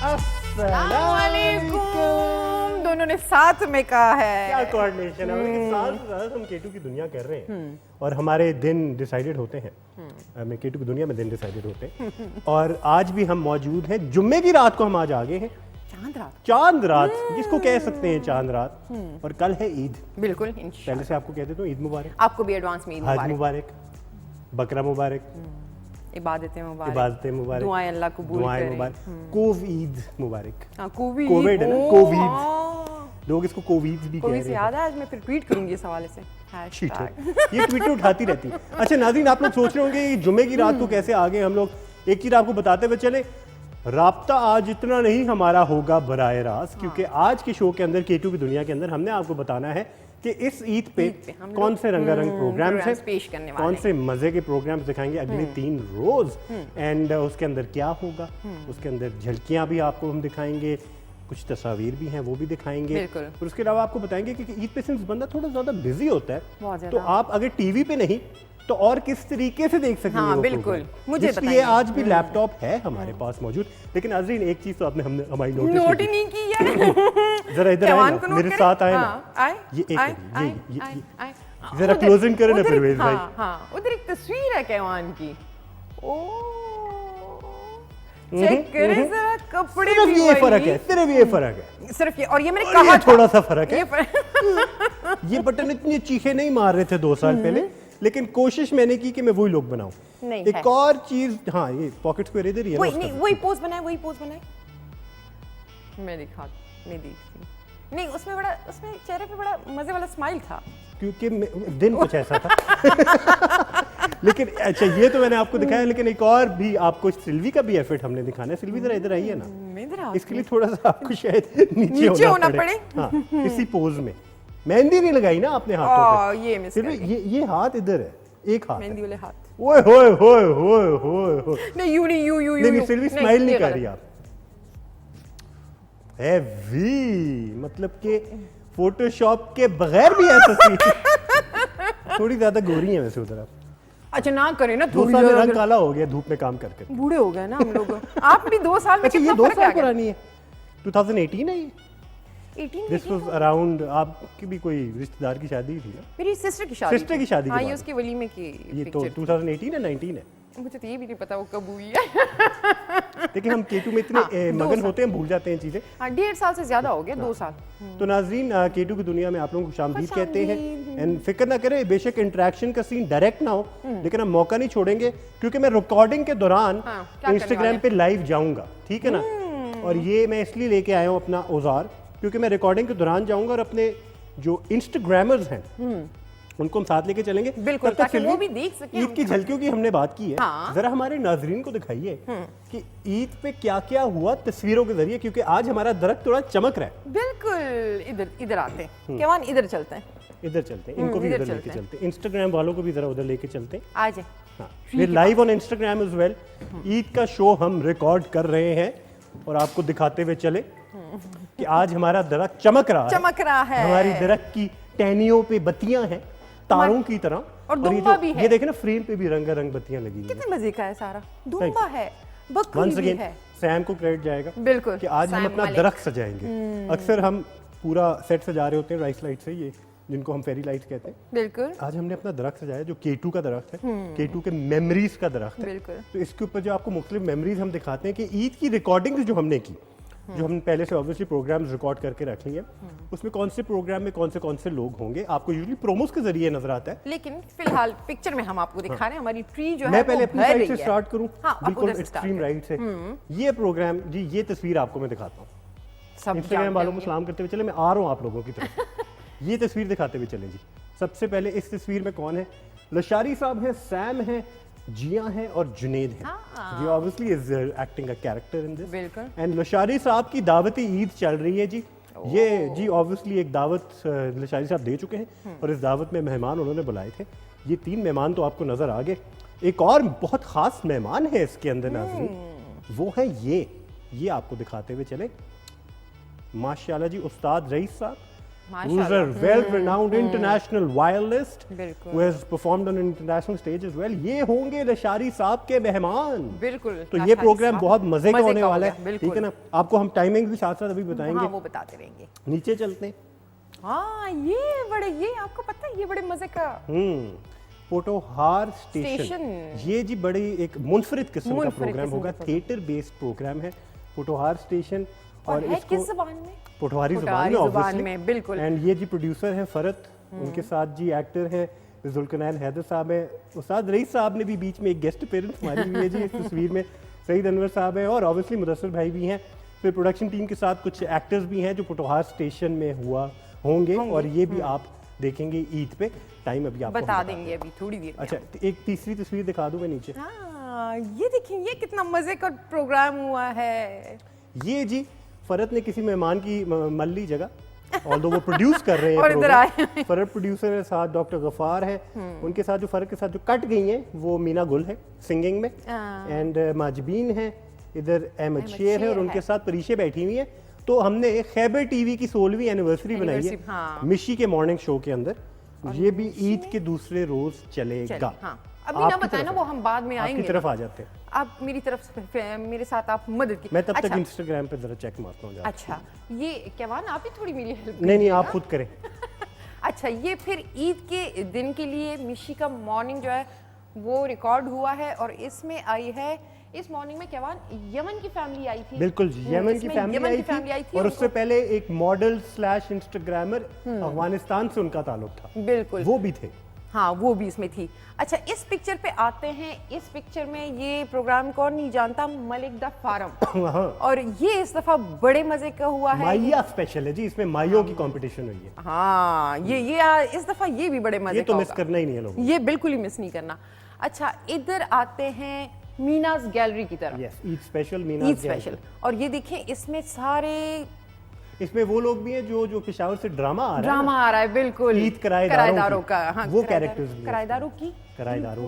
अस्सलामुअलैकुम। दोनों ने साथ में कहा है। क्या कोऑर्डिनेशन है। साथ हम केटू की दुनिया कर रहे हैं और हमारे दिन डिसाइडेड होते हैं। हमें केटू की दुनिया में दिन डिसाइडेड होते हैं और आज भी हम मौजूद हैं। जुम्मे की रात को हम आज आगे हैं। चांद रात जिसको कह सकते हैं चांद रात। और कल है ईद। बिल्कुल पहले से आपको कह देता हूँ ईद मुबारक। आपको भी एडवांस में ईद हज मुबारक, बकरा मुबारक, इबादतें मुबारक, दुआएं अल्लाह कबूल करे। कोविड मुबारक। कोविड है ना, कोविड। लोग इसको कोविड भी कह रहे हैं। याद है, आज मैं फिर ट्वीट करूंगी इस हवाले से। ठीक है, ये ट्वीट उठाती रहती है। अच्छा नाज़रीन, आप लोग सोच रहे होंगे जुम्मे की रात को कैसे आगे हम लोग। एक चीज आपको बताते हुए चले, राब्ता आज इतना नहीं हमारा होगा बराए रास्त, क्योंकि आज के शो के अंदर केटू की दुनिया के अंदर हमने आपको बताना है कि इस ईद पे कौन से रंगारंग प्रोग्राम्स हैं, कौन से मजे के प्रोग्राम्स दिखाएंगे अगले 3 रोज। एंड उसके अंदर क्या होगा, उसके अंदर झलकियां भी आपको हम दिखाएंगे, कुछ तस्वीर भी हैं वो भी दिखाएंगे। और उसके अलावा आपको बताएंगे कि ईद पे सिंस बंदा थोड़ा ज्यादा बिजी होता है, तो आप अगर टीवी पे नहीं तो और किस तरीके से देख सकेंगे। हाँ, बिल्कुल, मुझे बताइए। ये आज भी लैपटॉप है हमारे पास मौजूद। लेकिन नाज़रीन, एक चीज तो आपने हमारी नोट ही नहीं की यार। जरा इधर आए ना, मेरे साथ आए ना। ये जरा क्लोजिंग करें ना परवेज भाई। हाँ, उधर एक तस्वीर है कैवान की। ओ चेक करें जरा, कपड़े सिर्फ ये फर्क है, सिर्फ ये फर्क है, सिर्फ ये। और ये मैंने कहा थोड़ा सा फर्क है। ये बटन इतनी चीखे नहीं मार रहे थे 2 साल पहले, लेकिन कोशिश मैंने की कि मैं वही लोग बनाऊं। एक और चीज, हाँ, ये पॉकेट्स को इधर ही है। वही पोज बनाए, वही पोज बनाए। मैं नहीं, उसमें चेहरे पे बड़ा मजे वाला स्माइल था, क्योंकि दिन कुछ ऐसा था। लेकिन अच्छा, ये तो मैंने आपको दिखाया, लेकिन एक और भी आपको सिल्वी का भी एफर्ट हमने दिखाना है। सिल्वी जरा इधर आइए ना, इसके लिए थोड़ा सा आपको शायद नीचे होना पड़े। हाँ, इसी पोज में। मेहंदी नहीं लगाई ना आपने हाथों पे। ये हाथ इधर है, एक हाथ मेहंदी वाले हाथ। ओए होए होए होए होए। नहीं, यू नहीं, सिल्वी स्माइल नहीं कर रही आप। हेवी, मतलब कि फोटोशॉप के बगैर भी ऐसा सी। थोड़ी ज्यादा गोरी है वैसे उधर आप। अच्छा ना करें ना, थोड़ी सा रंग काला हो गया धूप में काम करके। बूढ़े हो गए ना हम लोग। आप भी 2 साल में कितना फर्क आ गया। 2 साल पुरानी है, 2018 है ये। 18 दिस वाज अराउंड, आपकी भी कोई रिश्तेदार की शादी थी ना? मेरी सिस्टर की शादी हाँ, ये उसके वलीमे की ये तो 2018 है 19 है। मुझे तो ये भी नहीं पता वो कब हुई है। देखिए, हम केटू में इतने मगन होते हैं, भूल जाते हैं चीजें। 1.5 साल से ज्यादा हो गया, 2 साल। तो नाज़रीन, केटू की दुनिया में आप लोगों को खुशामदीद कहते हैं। एंड फिक्र ना करें, बेशक इंटरेक्शन का सीन डायरेक्ट ना हो, लेकिन हम मौका नहीं छोड़ेंगे, क्योंकि मैं रिकॉर्डिंग के दौरान इंस्टाग्राम पे लाइव जाऊंगा, ठीक है ना। और ये मैं इसलिए लेके आया हूँ अपना औजार, क्योंकि मैं रिकॉर्डिंग के दौरान जाऊंगा और अपने जो इंस्टाग्रामर्स हैं उनको हम साथ लेके चलेंगे। बिल्कुल, ताकि वो भी देख सकें। ईद की झलकियों की हमने बात की है। जरा हमारे नाजरीन को दिखाइए कि ईद पे क्या क्या हुआ तस्वीरों के जरिए, क्योंकि आज हमारा दरख्त थोड़ा चमक रहा है। बिल्कुल, इधर आते हैं। केवान इधर चलते हैं, इधर चलते हैं, इनको भी इधर लेके चलते हैं। इंस्टाग्राम वालों को भी जरा उधर लेके चलते हैं। आ जाए। हाँ, we live on Instagram as well. Eid का शो हम रिकॉर्ड कर रहे हैं और आपको दिखाते हुए चले कि आज हमारा दरख्त चमक रहा है। हमारी दरख्त की टहनियों पे बत्तियां हैं तारों की तरह, और दुम्बा भी है। ये देखे ना, फ्रेम पे भी रंगारंग बत्तियां लगी हुई हैं। कितने मजे का है सारा। दुम्बा है, बकरी भी है। सैम को क्रेडिट जाएगा बिल्कुल कि आज हम अपना दरख्त सजाएंगे। अक्सर हम पूरा सेट सजा रहे होते हैं राइस लाइट से, ये जिनको हम फेरी लाइट्स कहते हैं। बिल्कुल, आज हमने अपना दरख्त सजाया जो केटू का दरख्त है, केटू के मेमोरीज का दरख्त है। बिल्कुल। तो इसके ऊपर जो आपको मुख्तलिफ मेमोरीज हम दिखाते हैं कि ईद की रिकॉर्डिंग जो हमने की, जो हमने पहले से ऑब्वियसली प्रोग्राम्स रिकॉर्ड करके रख लिए, उसमें कौन से प्रोग्राम में कौन से लोग होंगे आपको यूजुअली प्रोमोस के जरिए नजर आता है। लेकिन फिलहाल पिक्चर में हम आपको दिखा रहे हैं हमारी ट्री जो है। मैं पहले अपनी साइड से स्टार्ट करूं। हाँ, बिल्कुल एक्सट्रीम राइट से। ये प्रोग्राम जी, ये तस्वीर आपको मैं दिखाता हूँ। इंस्टाग्राम वालों को सलाम करते हुए चले, मैं आ रहा हूँ आप लोगों की तरफ। ये तस्वीर दिखाते हुए चले जी। सबसे पहले इस तस्वीर में कौन है? लशारी साहब हैं, सैम है, जिया है और जुनेद है। जी obviously is acting a character in this. बिल्कुल। एंड लशारी साहब की दावती ईद चल रही है जी। ये जी ऑब्वियसली एक दावत लशारी साहब दे चुके हैं और इस दावत में मेहमान उन्होंने बुलाए थे। ये 3 मेहमान तो आपको नजर आ गए। एक और बहुत खास मेहमान है इसके अंदर नाज़रीन, वो है ये आपको दिखाते हुए चले। माशाल्लाह जी, उस्ताद रईस साहब who's a well-renowned international violinist बिल्कुल। who has performed on an international stage as well. ये होंगे लशारी साहब के मेहमान। बिल्कुल। तो ये प्रोग्राम बहुत मजे का होने वाला है, बिल्कुल। ठीक है ना। आपको हम टाइमिंग भी साथ साथ अभी हाँ, बताएंगे। वो बताते रहेंगे। नीचे चलते हैं। हाँ, ये आपको पता है, ये बड़े मजे का पोटोहार स्टेशन। स्टेशन। ये जी बड़ी एक मुनफरिद किस्म का मुनफरिद प्रोग्राम किस्म होगा, का थिएटर बेस्ड प्रोग्राम है पोटोहार स्टेशन। और है किस ज़बान में? पोटोहारी पोटोहारी ज़बान ज़ुबान में में, बिल्कुल। एंड ये जी प्रोड्यूसर है फरत, उनके साथ जी एक्टर है जुल्करनैन हैदर साहब है, उस्ताद रईस साहब ने भी बीच में एक गेस्ट अपीयरेंस मारी हुई है जी इस तस्वीर में, सईद अनवर साहब है और ऑब्वियसली मुदस्सिर भाई भी हैं। फिर प्रोडक्शन टीम के साथ कुछ एक्टर्स भी हैं जो पोटोहार स्टेशन में होंगे और ये भी आप देखेंगे ईद पे। टाइम अभी आपको बता देंगे अभी थोड़ी देर में। अच्छा, एक तीसरी तस्वीर दिखा दूं मैं नीचे। हाँ, ये देखिए, ये कितना मजे का प्रोग्राम हुआ है। ये जी फरत ने किसी मेहमान की मल ली जगह, ऑल्दो वो प्रोड्यूस कर रहे हैं और इधर आए प्रोग्राम। फरत प्रोड्यूसर है, साथ डॉक्टर गफार है, उनके साथ जो फरत के साथ जो कट गई हैं वो मीना गुल है सिंगिंग में, एंड माजबीन है, इधर अहमद शेर है और उनके साथ परीशे बैठी हुई है। तो हमने खैबर टीवी की 16वीं एनिवर्सरी बनाई है हाँ। मिशी के मॉर्निंग शो के अंदर। ये भी ईद के दूसरे रोज चलेगा। हाँ, अभी ना बताए ना, वो हम बाद में आएंगे। आपकी तरफ आ जाते हैं आप मेरी तरफ से, मेरे साथ आप मदद की। मैं तब अच्छा, तक इंस्टाग्राम पे जरा चेक मारता हूँ। अच्छा, ये क्या ना, आप ही थोड़ी मेरी हेल्प। नहीं, आप खुद करें। अच्छा, ये फिर ईद के दिन के लिए मिशी का मॉर्निंग जो है वो रिकॉर्ड हुआ है और इसमें आई है, इस मॉर्निंग में क्या यमन की फैमिली आई थी। बिल्कुल, यमन की फैमिली आई थी और उससे पहले एक मॉडल स्लैश इंस्टाग्रामर अफगानिस्तान से उनका ताल्लुक था। बिल्कुल, वो भी थे। हाँ, वो भी इसमें थी। अच्छा, इस पिक्चर पे आते हैं। इस पिक्चर में ये प्रोग्राम कौन नहीं जानता, मलिक द फार्म। और ये इस दफा बड़े मजे का हुआ है। माइया स्पेशल है जी, इसमें माइयों की कंपटीशन हुई है। हाँ, ये इस दफा ये भी बड़े मजे ये का तो मिस करना ही नहीं है लोगों को। ये बिल्कुल ही मिस नहीं करना। अच्छा, इधर आते हैं मीनाज गैलरी की तरफ। Yes, Eid special, Meenaz Eid special. और ये देखें, इसमें सारे, इसमें वो लोग भी हैं जो पेशावर से ड्रामा आ रहा है। ड्रामा आ रहा है, बिल्कुल। ईद किराएदारों का, हाँ, वो कैरेक्टर्स भी हैं। किराएदारों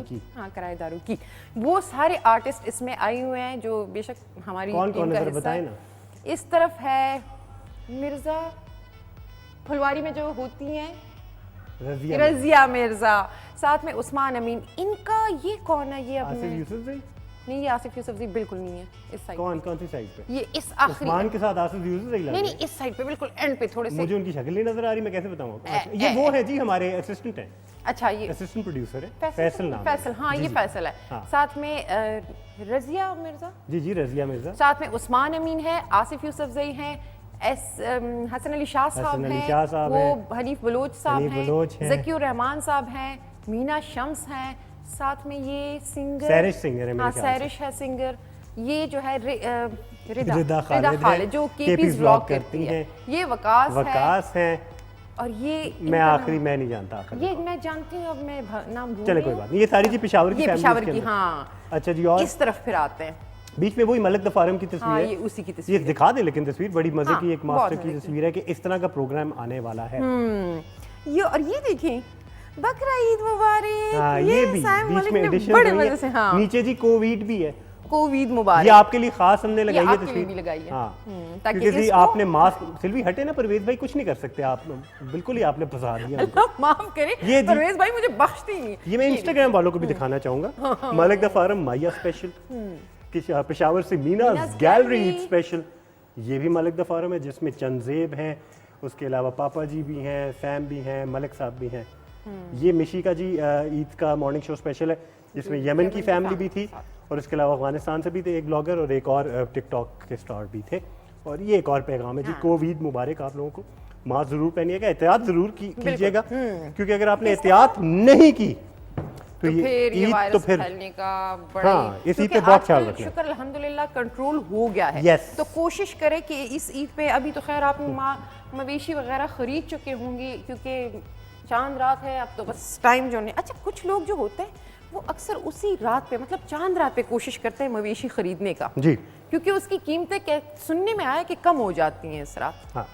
की, हाँ, किराएदारों की, वो सारे आर्टिस्ट इसमें आए हुए हैं जो बेशक हमारी कौन टीम कौन का है हिस्सा बताएं है। ना। इस तरफ है मिर्जा, फुलवारी में जो होती हैं रजिया मिर्जा, साथ में उस्मान अमीन। इनका ये कौन है? ये आसिफ यूसुफ जी? नहीं, ये आसिफ यूसुफ जी बिल्कुल नहीं है इस साइड। कौन सी साइड पे? ये इस आखिरी, उस्मान के साथ आसिफ यूसुफ जी लग नहीं, रहे हैं। इस साइड पे बिल्कुल एंड पे थोड़े से। मुझे उनकी शक्ल नहीं नजर आ रही, मैं कैसे बताऊंगा। ये वो है जी, हमारे असिस्टेंट हैं। अच्छा, ये असिस्टेंट प्रोड्यूसर है, फैसल नाम है। फैसल, हाँ, ये फैसल है। हाँ। साथ में रजिया मिर्जा, जी, रजिया मिर्जा। साथ में उस्मान अमीन है, आसिफ यूसुफ जई हैं, हसन अली शाह साहब हैं, वो हनीफ बलोच साहब हैं, ज़कीउर रहमान साहब हैं, मीना शम्स हैं, साथ में ये सिंगर सैरिश सिंगर है, हाँ, सैरिश है सिंगर। ये जो है रिदा खालिद जो केपीज व्लॉग करती है। ये वकास है। और ये मैं नहीं जानता। ये मैं जानती हूँ, अब मैं नाम भूल चले, कोई बात नहीं। ये सारी जी पेशावर की, पेशावर की, हाँ। अच्छा जी, और इस तरफ फिर आते हैं। बीच में वही मलिक द फार्म की तस्वीर हाँ, है। ये उसी की तस्वीर ये दिखा दे, लेकिन तस्वीर बड़ी मजे हाँ, की, एक मास्टर बहुत की मजे तस्वीर है कि इस तरह का प्रोग्राम आने वाला है। और ये देखें, बकरा ईद मुबारक। हाँ, ये भी बीच में एडिशन बड़े मजे से, हाँ। नीचे जी कोविड भी है, कोविड मुबारक। ये आपके लिए खास हमने लगाई है तस्वीर भी लगाई है। हाँ, ताकि क्योंकि आपने मास्क, सिल्वी हटे ना, परवेज भाई कुछ नहीं कर सकते आप, बिल्कुल ही आपने फंसा दिया। माफ करें परवेज भाई, मुझे बख्शती नहीं। ये मैं इंस्टाग्राम वालों को भी दिखाना चाहूंगा। मलिक द फार्म माइया स्पेशल, पेशावर से मीनाज गैलरी ईद स्पेशल। ये भी मलिक द फार्म है जिसमें चंजेब हैं, उसके अलावा पापा जी भी हैं, सैम भी हैं, मलिक साहब भी हैं। ये मिशी का जी ईद का मॉर्निंग शो स्पेशल है जिसमें यमन की फैमिली भी थी और इसके अलावा अफगानिस्तान से भी थे एक ब्लॉगर और एक और टिकटॉक के स्टार भी थे। और ये एक और पैगाम है जी, कोविड मुबारक आप लोगों को। मास्क जरूर पहनिएगा, एहतियात जरूर कीजिएगा, क्योंकि अगर आपने एहतियात नहीं की तो फिर ये वायरस तो फिर फैलने का बड़ा, हाँ, इस ईद पे बहुत ख्याल रखना। शुक्र अल्हम्दुलिल्लाह कंट्रोल हो गया है। yes. तो कोशिश करें कि इस ईद पे, अभी तो खैर आप मवेशी वगैरह खरीद चुके होंगे क्योंकि चांद रात है, अब तो बस टाइम जो नहीं। अच्छा, कुछ लोग जो होते हैं वो अक्सर उसी रात पे, मतलब चांद रात पे कोशिश करते हैं मवेशी खरीदने का जी, क्योंकि उसकी कीमतें सुनने में आया कि कम हो जाती हैं इस रात। हाँ,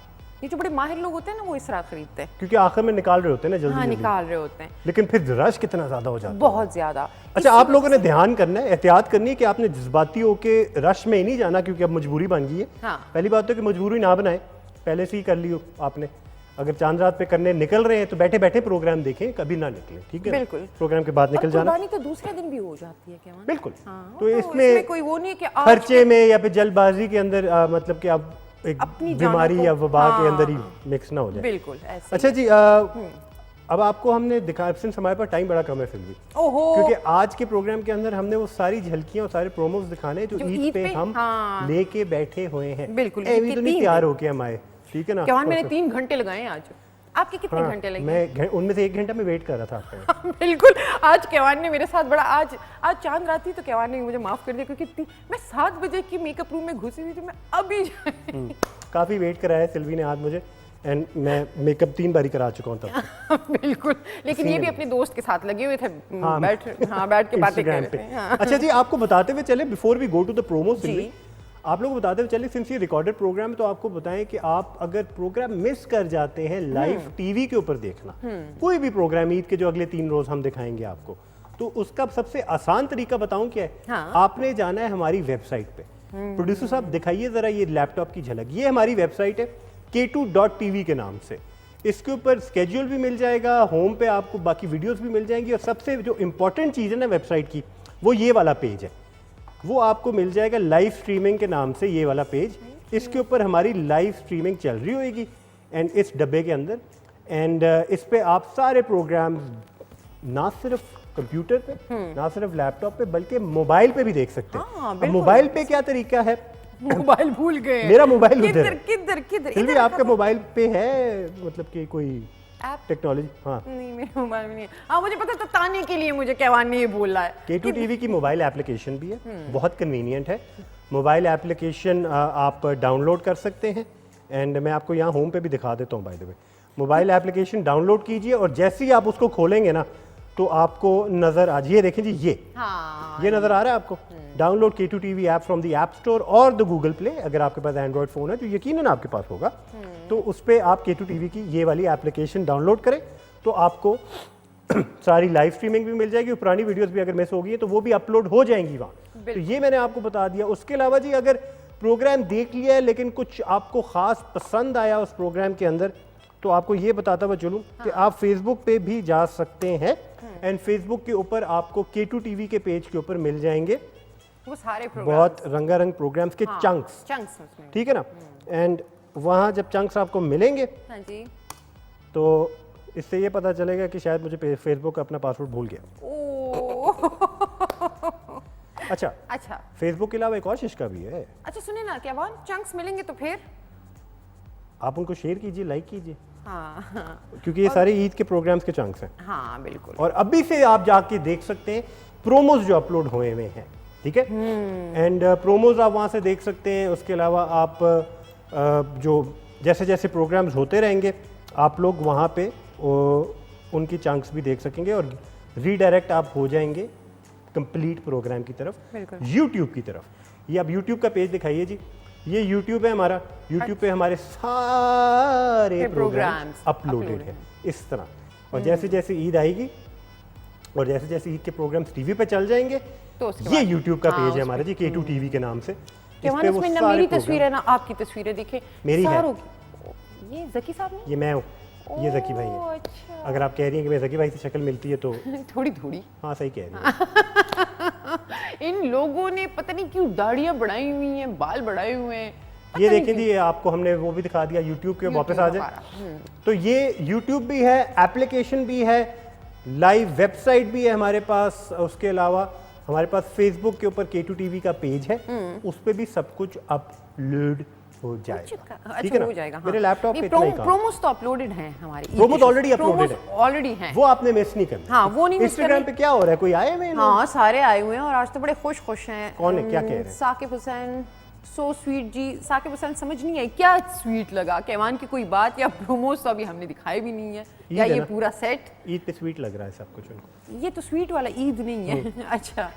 ये जो बड़े माहिर लोग होते हैं ना, वो इस रात खरीदते हैं क्योंकि आखिर में निकाल रहे होते हैं ना, जल्दी हाँ, जल्दी। निकाल रहे होते हैं, लेकिन फिर रश कितना ज्यादा हो जाता है, बहुत ज्यादा। अच्छा, आप लोगों ने ध्यान करना है, एहतियात करनी है कि आपने जज्बाती होके रश में ही नहीं जाना, क्योंकि अब मजबूरी बन गई है। हाँ। पहली बात तो कि मजबूरी ना बनाए, पहले से ही कर ली हो आपने। अगर चांद रात पे करने निकल रहे हैं तो बैठे बैठे प्रोग्राम देखें, कभी ना निकलें, ठीक है ना? बिल्कुल। प्रोग्राम के बाद निकल और जाना। कुर्बानी तो दूसरे दिन भी हो जाती है क्या? बिल्कुल। हाँ, तो इसमें कोई वो नहीं है कि आज खर्चे में या फिर जल्दबाजी के अंदर मतलब कि आप एक अपनी जानों बीमारी को- या वबा के अंदर ही हाँ, मिक्स ना हो जाए। बिल्कुल ऐसे। अच्छा जी, अब आपको हमने दिखा, सिंस हमारे पास टाइम बड़ा कम है फिर भी, ओहो, क्योंकि आज के प्रोग्राम के अंदर हमने वो सारी झलकियां और सारे प्रोमोस दिखाने हैं जो जो ईद ईद पे पे, हम हाँ। लेके बैठे हुए हैं। बिल्कुल, ए, ईद भी के तो नहीं 3 तैयार होके हम आए, ठीक है ना? जवान मैंने 3 घंटे लगाए हैं आज। आपके कितने हाँ, घंटे लगे? मैं उनमें से 1 घंटा में वेट कर रहा था आपका। बिल्कुल, आज केवान ने मेरे साथ बड़ा आज चांद रात थी तो केवान ने मुझे माफ कर दिया, क्योंकि मैं 7 बजे की मेकअप रूम में घुसी हुई थी, मैं अभी काफी वेट कराया सिल्वी ने आज मुझे, एंड मैं मेकअप 3 बारी करा चुका हूँ तब से। बिल्कुल, लेकिन ये भी अपने दोस्त के साथ लगे हुए थे, हाँ, बैठ के बातें कर Instagram रहे पे। थे। हाँ। अच्छा जी, आपको बताते हुए चले before we go to the promo, जी। आप लोग बताते हुए चले, सिंस ये रिकॉर्डेड प्रोग्राम है तो आपको बताएं कि आप अगर प्रोग्राम मिस कर जाते हैं लाइव टीवी के ऊपर देखना, कोई भी प्रोग्राम ईद के जो अगले 3 रोज हम दिखाएंगे आपको, तो उसका सबसे आसान तरीका बताऊं क्या है? हाँ। आपने जाना है हमारी वेबसाइट पे। प्रोड्यूसर साहब दिखाइए जरा ये लैपटॉप की झलक, ये हमारी वेबसाइट है k2.tv के नाम से। इसके ऊपर स्केड्यूल भी मिल जाएगा, होम पे आपको बाकी वीडियोस भी मिल जाएंगी, और सबसे जो इंपॉर्टेंट चीज़ है ना वेबसाइट की, वो ये वाला पेज है, वो आपको मिल जाएगा लाइव स्ट्रीमिंग के नाम से, ये वाला पेज। इसके ऊपर हमारी लाइव स्ट्रीमिंग चल रही होगी एंड इस डब्बे के अंदर, एंड इस पे आप सारे प्रोग्राम ना सिर्फ कंप्यूटर पे, ना सिर्फ लैपटॉप पे, बल्कि मोबाइल पे भी देख सकते हैं। हाँ, अब बिल्कुल। मोबाइल पे क्या तरीका है? मोबाइल भूल गए। मेरा मोबाइल उधर किधर है। किधर किधर फिर भी इधर आपके मोबाइल पे है मतलब कि कोई ऐप? टेक्नोलॉजी? हाँ, नहीं, मेरे मोबाइल में नहीं है। हाँ, मुझे पता था, ताने के लिए मुझे केवान ने ये बोला है। K2 TV की मोबाइल एप्लीकेशन भी है, बहुत कन्वीनियंट है। मोबाइल एप्लीकेशन आप डाउनलोड कर सकते हैं, एंड मैं आपको यहाँ होम पे भी दिखा देता हूँ by the way. Mobile application download कीजिए और जैसे ही आप उसको खोलेंगे ना तो आपको नज़र आ जाए, ये देखें जी, ये नज़र आ रहा है आपको? Download K2 TV app from the app store और द गूगल प्ले। अगर आपके पास एंड्रॉयड फ़ोन है तो यकीनन आपके पास होगा, तो उस पर आप K2 TV की ये वाली एप्लीकेशन डाउनलोड करें तो आपको सारी लाइव स्ट्रीमिंग भी मिल जाएगी, और पुरानी वीडियोस भी अगर मिस हो गई है तो वो भी अपलोड हो जाएंगी वहाँ। तो ये मैंने आपको बता दिया। उसके अलावा जी, अगर प्रोग्राम देख लिया है लेकिन कुछ आपको ख़ास पसंद आया उस प्रोग्राम के अंदर, तो आपको ये बताता हुआ चलूँ कि आप फेसबुक पे भी जा सकते हैं, एंड फेसबुक के ऊपर आपको K2 TV के पेज के ऊपर मिल जाएंगे वो सारे प्रोग्राम, बहुत रंगारंग प्रोग्राम्स के चंक्स, उसमें। ठीक है ना? एंड वहाँ जब चंक्स आपको मिलेंगे हाँ जी। तो इससे ये पता चलेगा कि शायद मुझे फेसबुक अपना पासवर्ड भूल गया। अच्छा, अच्छा फेसबुक के अलावा एक और शिश का भी है। अच्छा, सुने ना केवान, चंक्स मिलेंगे तो फिर आप उनको शेयर कीजिए, लाइक कीजिए, हाँ क्योंकि ये सारे ईद के प्रोग्राम्स के चंक्स हैं। हाँ बिल्कुल। और अभी से आप जाके देख सकते हैं प्रोमोज जो अपलोड हुए हुए हैं, ठीक है? एंड प्रोमोज आप वहाँ से देख सकते हैं। उसके अलावा आप जो जैसे जैसे प्रोग्राम्स होते रहेंगे आप लोग वहाँ पे उनकी चंक्स भी देख सकेंगे, और रीडायरेक्ट आप हो जाएंगे कंप्लीट प्रोग्राम की तरफ, बिल्कुल। यूट्यूब की तरफ। ये आप यूट्यूब का पेज दिखाइए जी, ये यूट्यूब है हमारा। यूट्यूब पे हमारे सारे प्रोग्राम्स अपलोडेड हैं इस तरह। और जैसे जैसे ईद आएगी और जैसे जैसे ईद के प्रोग्राम्स टीवी पे चल जाएंगे तो उसके ये बाद- यूट्यूब का हाँ, पेज है हमारा जी, K2 TV के नाम से। इस केवान, पे वो उसमें ना सारे मेरी प्रोग्राम- तस्वीर है ना आपकी तस्वीर है, देखिए मेरी है। सारों की। ये जकी साहब ने? ये मैं हूँ, ये जकी भाई है। अच्छा। अगर आप कह रही हैं कि मैं जकी भाई से शक्ल मिलती है तो थोड़ी थोड़ी। हाँ, सही कह रही हैं। इन लोगों ने पता नहीं क्यों दाढ़ियां बढ़ाई हुई हैं, बाल बढ़ाए हुए हैं। ये देखें जी, ये आपको हमने वो भी दिखा दिया यूट्यूब के, वापस आ जाए तो ये यूट्यूब भी है, एप्लीकेशन भी है, लाइव वेबसाइट भी है हमारे पास। उसके अलावा हमारे पास फेसबुक के ऊपर K2 TV का पेज है, उस पे भी सब कुछ अपलोड हो जाएगा, ठीक है ना? हो जाएगा। मेरे लैपटॉप पे इतना ही काम। प्रोमोस तो अपलोडेड हैं हमारी। प्रोमोस already uploaded है। ऑलरेडी हैं। वो आपने मिस नहीं करना। हाँ, वो नहीं miss इंस्टाग्राम करनी। पे क्या हो रहा है, कोई आए हुए हैं लोग? हाँ, सारे आए हुए हैं और आज तो बड़े खुश हैं। कौन है, क्या कह रहे हैं? साकिब हुसैन, सो स्वीट जी। साकिब हुसैन समझ नहीं आई क्या स्वीट लगा, केवान की कोई बात या प्रोमोस तो अभी हमने दिखाए भी नहीं है, ईद या है ये ना? पूरा सेट। ईद पे स्वीट लग रहा है सब कुछ उनको। ये तो स्वीट वाला ईद नहीं है। अच्छा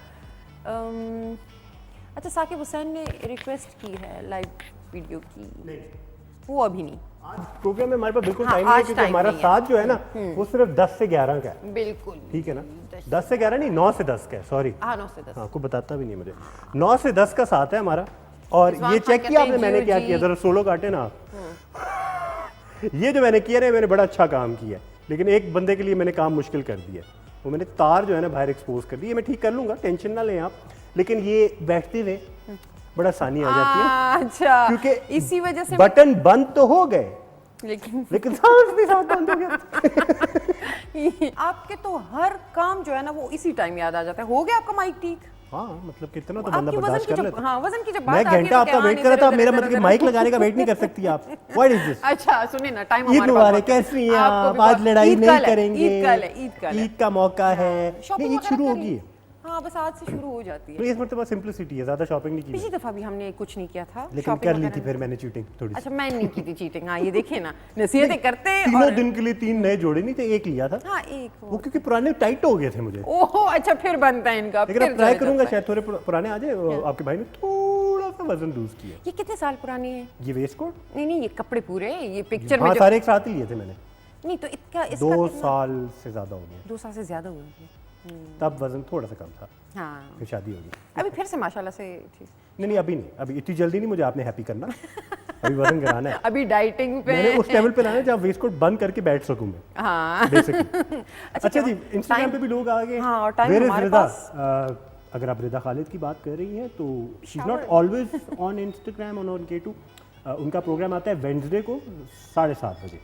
अच्छा, साकिब हुसैन ने रिक्वेस्ट की है लाइव वीडियो की, वो अभी नहीं। आज प्रोग्राम में हमारे पास बिल्कुल हाँ, टाइम नहीं है, आज क्योंकि time हमारा नहीं है। साथ जो है ना वो सिर्फ 10 से 11 का है, बिल्कुल ठीक है ना? 10 से 11 नहीं, 9 से 10 का है, सॉरी। हाँ, 9 से 10। हाँ, आपको बताता भी नहीं मुझे। 9 से 10 का साथ है हमारा। और रिजवान ये खान चेक किया कहते आपने हैं मैंने जियो क्या जी। किया, जरा सोलो काटे ना आप। ये जो मैंने किया ना, मैंने बड़ा अच्छा काम किया है, लेकिन एक बंदे के लिए मैंने काम मुश्किल कर दिया है। वो मैंने तार जो है ना बाहर एक्सपोज कर दी। ये मैं ठीक कर लूंगा, टेंशन ना लें आप, लेकिन ये बैठते हुए बड़ा आसानी आ जाती है, अच्छा, क्योंकि इसी वजह से बटन बंद तो हो गए लेकिन साउंड भी साथ बंद हो गया। आपके तो हर काम जो है ना वो इसी टाइम याद आ जाता है। हो गया आपका माइक ठीक? हाँ, मतलब कितना तो आपकी बंदा बर्दाश्त कर लेता। हाँ, वजन की जब मैं बात आती है घंटा तो आपका क्या वेट कर रहा था, मेरा मतलब कि इधर-उधर माइक लगाने का वेट नहीं कर सकती आप। What is this? अच्छा सुनिए ना, टाइम ईद हमारे मुबारक, पास कैसी हैं आपको आप? भी आज बहुत- लड़ाई ईद नहीं कल है, करेंगे, ईद कल है, ईद कल है। ईद का मौका है। शॉपिंग नहीं, ईद वगैरह शुरू कर होगी। ली? हाँ, बस आज से शुरू हो जाती है। तो इस मरतबा सिंपलिसिटी है, ज्यादा शॉपिंग नहीं की पिछली मैंने। दफा भी हमने कुछ नहीं किया था, लेकिन शॉपिंग कर ली थी वगैरह फिर मैंने चीटिंग थोड़ी सी। अच्छा, मैं नहीं की थी चीटिंग। हाँ, ये देखिए ना, नसीहतें करते हैं तीनों और दिन के लिए 3 नए जोड़े नहीं थे, एक लिया था। हाँ, एक वो क्योंकि पुराने टाइट हो गए थे मुझे। ओहो, अच्छा फिर बनता है इनका। लेकिन फिर अब ट्राई चला करूंगा, जाता है। शायद थोड़े पुराने आ जाए। आपके भाई ने थोड़ा सा वजन लूज किया। ये कितने साल पुरानी है? ये वेस्ट कोट, नहीं नहीं, ये कपड़े पूरे, ये पिक्चर में हाँ जो सारे एक साथ ही लिए थे मैंने। नहीं तो इसका 2 कितना? साल से ज्यादा हो गया, 2 साल से ज्यादा हुए हैं। तब वजन थोड़ा सा कम था, हाँ, फिर शादी होगी। अभी फिर से माशाल्लाह से ठीक। नहीं, अभी नहीं, अभी इतनी जल्दी नहीं मुझे आपने हैप्पी करना। अभी वजन गिराना है। अभी डाइटिंग पे मैंने उस लेवल पे लाना है जहाँ वेस्ट कोट बंद करके बैठ सकूं मैं। हाँ बेसिकली। अच्छा जी, इंस्टाग्राम पे भी लोग आ गए। हाँ, और time Where is हमारे रिदा? पास। अगर आप रिदा खालिद की बात कर रही हैं तो she is not Shower. Always on Instagram on K2। उनका प्रोग्राम आता है वेडनेसडे को 7:30 बजे,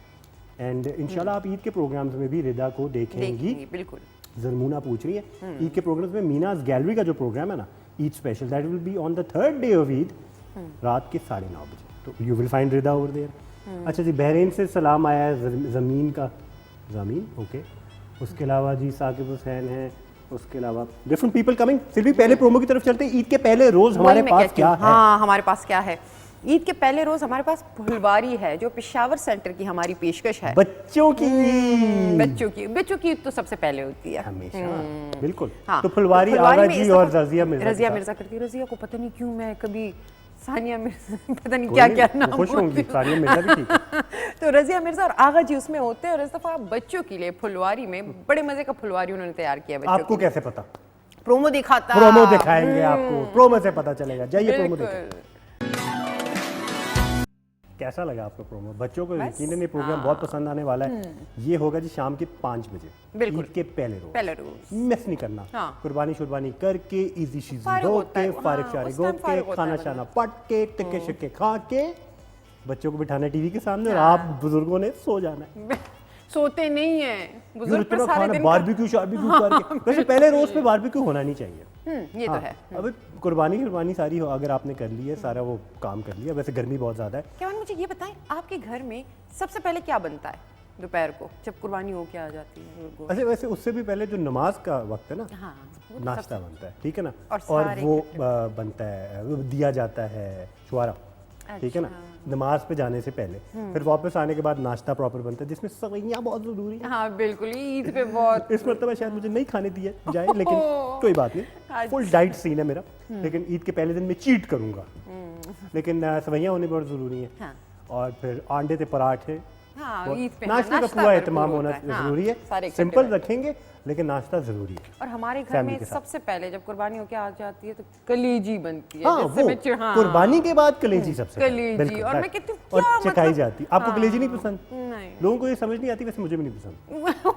एंड इंशाल्लाह आप ईद के प्रोग्राम्स में भी रिदा को देखेंगी। देखेंगे बिल्कुल। जरमूना पूछ रही है ईद के प्रोग्राम्स में मीनाज गैलरी का जो प्रोग्राम है ना, Eid special, that will be on the 3rd day of Eid, रात के 9:30 बजे। तो you will find Rida over there. अच्छा जी, बहरीन से सलाम आया है ज़मीन का, ज़मीन ओके। उसके अलावा जी साकिब हुसैन है, उसके अलावा डिफरेंट पीपल कमिंग। फिर भी पहले प्रोमो की तरफ चलते हैं। ईद के पहले रोज हमारे वही मैं पास कहती क्या हूँ। है? हाँ, हमारे पास क्या है? ईद के पहले रोज हमारे पास फुलवारी है, जो पेशावर सेंटर की हमारी पेशकश है। बच्चों की बच्चों की ईद तो सबसे पहले होती है हमेशा, बिल्कुल। हाँ, तो फुलवारी फुलवारी आगा में जी इस और दफा रजिया मिर्जा रजिया के साथ। मिर्जा करती है। रजिया को पता नहीं क्यों मैं कभी सानिया मिर्जा पता नहीं कोई क्या नहीं, क्या वो नाम खुश होंगी, बोलती हूँ। सानिया मिर्जा भी ठीक है। तो रजिया मिर्जा और आगा जी उसमें होते हैं, और इस दफा बच्चों के लिए फुलवारी में बड़े मजे का फुलवारी उन्होंने तैयार किया बच्चों आपको के लिए। कैसे पता? प्रोमो दिखाता, प्रोमो दिखाएंगे आपको, प्रोमो से पता चलेगा। जाइए प्रोमो देखें। बिल्कुल। कैसा लगा आपको प्रोमो? बच्चों को बस, यकीनन ये प्रोग्राम बहुत पसंद आने वाला है। ये होगा जी शाम के 5 बजे, बिल्कुल। ईद के पहले पहले रोज। रोज मिस नहीं करना। हाँ। कुर्बानी शुरबानी करके, इजी शीजी फारिग हो होता के, है, फारिग हाँ, शारिग उस हो टाइम के, फारिग होता खाना है शाना पट के, टिक्के शिक्के खा के, बच्चों को बिठाना टीवी के सामने, और हाँ। आप बुजुर्गों ने सो जाना है। सोते नहीं है यार बुजुर्ग पर इतना सारे खाना, दिन बारबेक्यू शारबेक्यू करके। वैसे पहले रोज पे बारबेक्यू होना नहीं चाहिए। ये तो हाँ, है। अब कुर्बानी सारी हो, अगर आपने कर ली है सारा वो काम कर लिया। वैसे गर्मी बहुत ज्यादा है। क्या मुझे ये बताएं, आपके घर में सबसे पहले क्या बनता है दोपहर को जब कुर्बानी होके आ जाती है? अच्छा, वैसे उससे भी पहले जो नमाज का वक्त है ना, हाँ, वो तो नाश्ता बनता है, ठीक है ना, और और सारे वो बनता है, वो दिया जाता है शुआरा, ठीक है ना, नमाज पे जाने से पहले। फिर वापस आने के बाद नाश्ता प्रॉपर बनता है, जिसमें सवैयाँ बहुत जरूरी है। हाँ बिल्कुल, ईद पे बहुत इस मरतबा शायद मुझे नहीं खाने दिया जाए, लेकिन कोई बात नहीं, फुल डाइट सीन है मेरा। लेकिन ईद के पहले दिन मैं चीट करूंगा, लेकिन सवैयाँ होनी बहुत जरूरी है। हाँ। और फिर अंडे के पराठे, हाँ, ईद पे नाश्ते का नाश्ता पूरा भरपूर एहतमाम होना होता है। हाँ, जरूरी है। सारे इकट्ठे सिंपल बैठ- रखेंगे, लेकिन नाश्ता जरूरी है। और हमारे घर फैमिली में के साथ। सबसे पहले जब कुर्बानी होके आ जाती है तो कलेजी बनती है। हाँ, जिससे वो मैं हाँ, कुर्बानी के बाद कलेजी सबसे पहले, कलेजी, बिल्कुल, और मैं right। कहती हूँ, और क्या चखाई मतलब- जाती। आपको हाँ। कलेजी नहीं पसंद? नहीं लोगों को ये समझ नहीं आती, वैसे मुझे भी नहीं पसंद।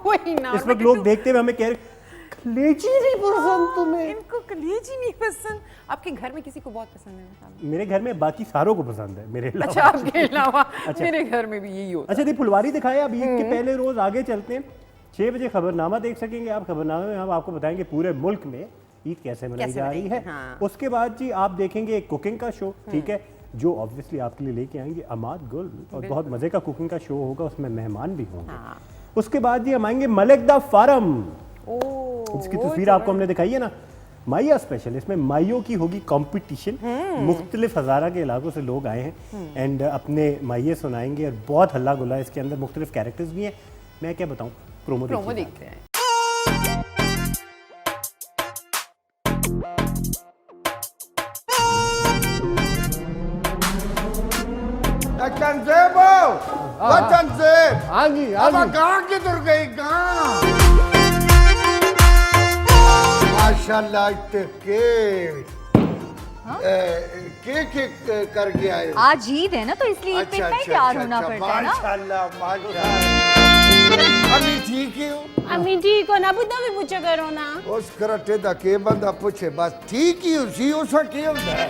वही ना, इस मैं वक्त लोग कहती देखते हुए हमें कह रहे कलेजी नहीं पसंद हूँ, तुम्हें। इनको कलेजी नहीं पसंद। आपके घर में किसी को बहुत पसंद है? मेरे घर में बाकी सारों को पसंद है, मेरे अच्छा, अलावा। आपके अलावा मेरे घर में भी यही होता अच्छा, ये फुलवारी दिखाया। अब ईद के पहले रोज आगे चलते हैं। 6 बजे खबरनामा देख सकेंगे आप। खबरनामे में हम आपको बताएंगे पूरे मुल्क में ईद कैसे मनाई कैसे जा रही है। मनाई, हाँ। उसके बाद जी आप देखेंगे एक कुकिंग का शो, ठीक है, जो ऑब्वियसली आपके लिए लेके आएंगे अमाद गुल, और बहुत मजे का कुकिंग का शो होगा, उसमें मेहमान भी होंगे। हाँ। उसके बाद जी हम आएंगे मलिक दा फार्म, ओह, जिसकी वो तस्वीर तो आपको हमने दिखाई है ना, माइया स्पेशल। इसमें माइयों की होगी कंपटीशन। मुख्तलिफ हज़ारा के इलाकों से लोग आए हैं एंड अपने माइये सुनाएंगे, और बहुत हल्ला गुल्ला है इसके अंदर, मुख्तलिफ कैरेक्टर्स भी हैं। मैं क्या बताऊँ, प्रोमो देखते हैं। चंदसेब वो चंदसेब हाँ जी, अब कहाँ किधर गई कहाँ माशाल्लाह इतने के के करके आए हो? आज ईद है ना, तो इसलिए ईद पे इतना ही तैयार होना पड़ता है ना। माशाल्लाह माशाल्लाह। अभी ठीक ही हो? अम्मी ठीक हो ना, बुद्धा भी पूछा करो ना। उस करटे दा के बंदा पूछे बस ठीक ही हो सी उस के होता है।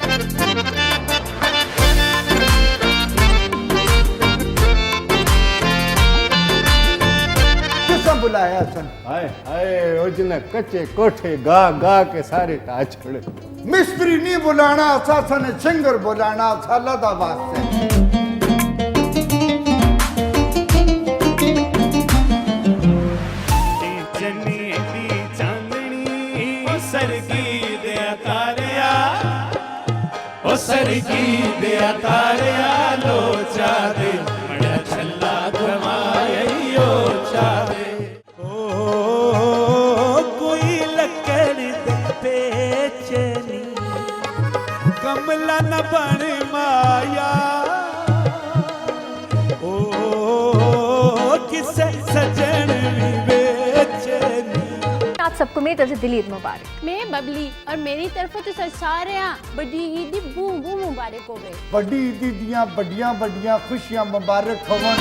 किसा बुलाया सन? हाय हाय ओजने कच्चे कोठे गा गा के सारे टाच छोड़े। मिस्त्री नहीं बुलाना असा सन, सिंगर बुलाना असा लदा वास्ते। सरगी दिया तारिया लोचा दे मड़ा छल्ला घमायो चादे ओ कोई लकड़ दे पेचनी कमला न बन माया ओ किसे सजन बेचनी। आप सबको मेरी तरफ से दिली ईद मुबारक। मैं बबली और मेरी तरफ तो सर सारे बड़ी ईद बू बू मुबारक हो गए। बड़ी ईदी दियां बड़ियां बड़ियां खुशियां मुबारक होवन।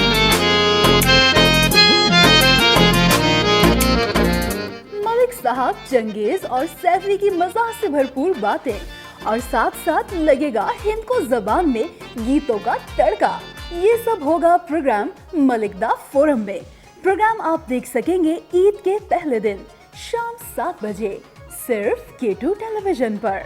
मलिक साहब चंगेज और सैफी की मजाक से भरपूर बातें और साथ साथ लगेगा हिंद को जबान में गीतों का तड़का। ये सब होगा प्रोग्राम मलिक दा फोरम में। प्रोग्राम आप देख सकेंगे ईद के पहले दिन शाम 7 बजे सिर्फ K2 टेलीविजन पर।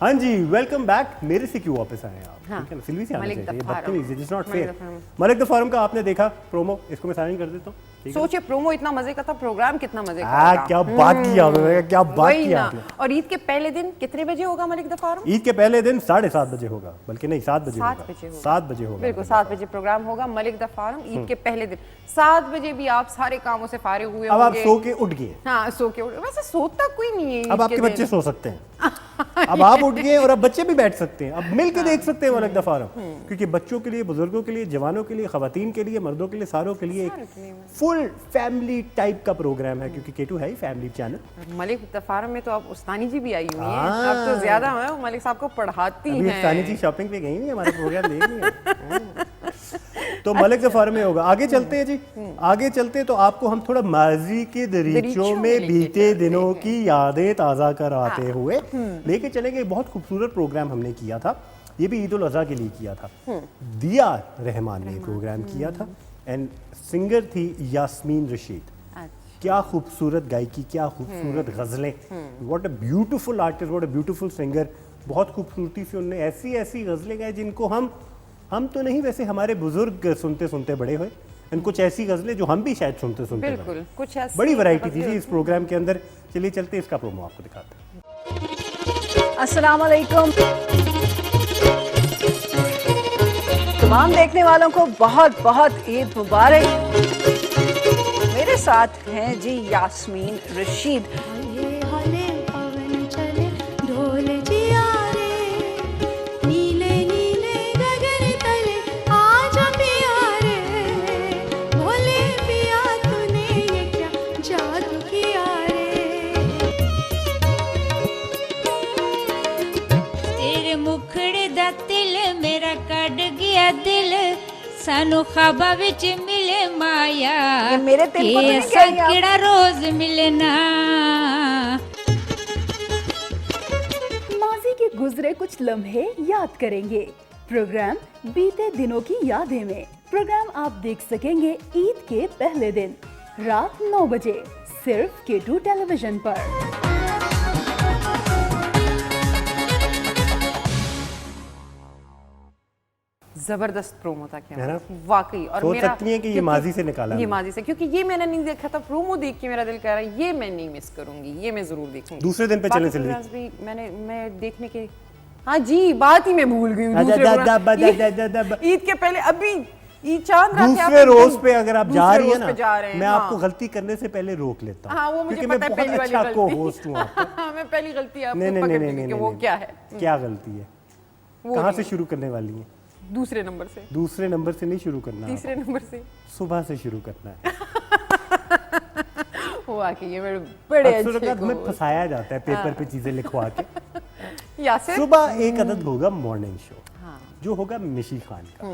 हाँ जी, वेलकम बैक। मेरे से क्यों वापस आए आप? हाँ। ठीक है ना, सिल्वी से आना मलिक द चाहिए। फारम। बदतमीजी, इट्स नॉट मलिक फेयर। द फारम। मलिक द फारम का आपने देखा प्रोमो, इसको मैं साइन कर देता हूँ। ठीक है? सोचिए प्रोमो इतना मजे का था, प्रोग्राम कितना मजे का आ, था। क्या बात की आपने, क्या बात वही की ना। आपने। और ईद के पहले दिन कितने बजे होगा मलिक द फारम? ईद के पहले दिन 7:30 बजे होगा, बल्कि नहीं 7 बजे 7 होगा। बजे होगा। 7 बजे होगा। बिल्कुल 7 बजे प्रोग्राम होगा मलिक द फारम ईद के पहले दिन। 7 बजे भी आप सारे कामों से फारिग हुए अब आप होंगे। सो के उठ गए, हाँ सो के उठे। वैसे सोता कोई नहीं है ईद अब के आपके दिन। बच्चे सो सकते हैं। अब आप उठ गए और अब बच्चे भी बैठ सकते हैं, अब मिल के देख सकते हैं मलिक द फारम। क्योंकि बच्चों के लिए, बुजुर्गों के लिए, जवानों के लिए, खवातीन के लिए, मर्दों के लिए, सारों के लिए एक फुल फैमिली टाइप का प्रोग्राम है। क्योंकि K2 है ही फैमिली चैनल। मलिक द फारम में तो अब उस्तानी जी भी आई हुई हैं। हाँ। अब तो ज्यादा है, वो मलिक साहब को पढ़ाती अभी हैं। सानी जी शॉपिंग पे गई नहीं, हमारा प्रोग्राम देख नहीं है। तो मलिक द फारम में होगा। आगे चलते हैं जी, आगे चलते तो आपको हम थोड़ा माजी के दरीचों में बीते दिनों की यादें ताज़ा कराते हुए लेके चलेंगे। बहुत खूबसूरत प्रोग्राम हमने किया था, ये भी ईद उल अज़हा के लिए किया था। दिया रहमान ने प्रोग्राम किया था एंड सिंगर थी यास्मीन रशीद। क्या खूबसूरत गायकी, क्या खूबसूरत गज़लें। What a beautiful artist, what a beautiful singer. बहुत खूबसूरती से उन्होंने ऐसी ऐसी गज़लें गाई जिनको हम तो नहीं, वैसे हमारे बुजुर्ग सुनते सुनते बड़े हुए। एंड कुछ ऐसी गज़लें जो हम भी शायद सुनते सुनते बड़े। बिल्कुल कुछ ऐसी बड़ी वैरायटी थी जी इस प्रोग्राम के अंदर। चलिए चलते इसका प्रोमो आपको दिखाते हैं। अस्सलाम वालेकुम। तमाम देखने वालों को बहुत बहुत ईद मुबारक। मेरे साथ हैं जी यास्मीन रशीद। सानू ख्वाबा विच मिले माया, ये मेरे तिल को तो नहीं ऐसा कहेंगे आप। केड़ा रोज मिलना। माजी के गुजरे कुछ लम्हे याद करेंगे। प्रोग्राम बीते दिनों की यादें में। प्रोग्राम आप देख सकेंगे ईद के पहले दिन रात 9 बजे सिर्फ K2 टेलीविजन पर। जबरदस्त प्रोमो था क्या है ना? वाकई। और सोच मेरा सकती हैं कि ये क्योंकि- माजी से निकाला ये हमने। माजी से, क्योंकि ये मैंने नहीं देखा था। प्रोमो देख के मेरा दिल कह रहा है ये मैं नहीं मिस करूंगी, ये मैं जरूर देखूंगी। दूसरे दिन पे बाकी चलें सिल्वी। programs भी मैं देखने के, हाँ जी बात ही मैं भूल गई हूँ। दूसरे program- ईद के पहले अभी ईद चांद रात है, दूसरे आप रोज पे अगर आप जा दूसरे रही है रोज ना, पे जा रहे हैं, मैं हाँ। आपको गलती करने से पहले रोक लेता हूँ। हाँ वो मुझे क्योंकि मैं पता है, बहुत पहली वाली अच्छा गलती। को होस्ट हूँ आपका। हाँ, मैं पहली गलती आपको नहीं नहीं पकड़ नहीं ली नहीं कि नहीं वो नहीं। क्या है। क्या गलती है? वो कहाँ नहीं। से शुरू करने वाली है? दूसरे नंबर से, दूसरे नंबर से नहीं शुरू करना, तीसरे नंबर से। सुबह से शुरू करना है। हुआ कि ये मेरे बड़े अक्सर अच्छे हमें दोस्त। फंसाया जाता है पेपर पे चीजें लिखवा के। यासिर सुबह एक अदद होगा मॉर्निंग शो हाँ। जो होगा मिशी खान का।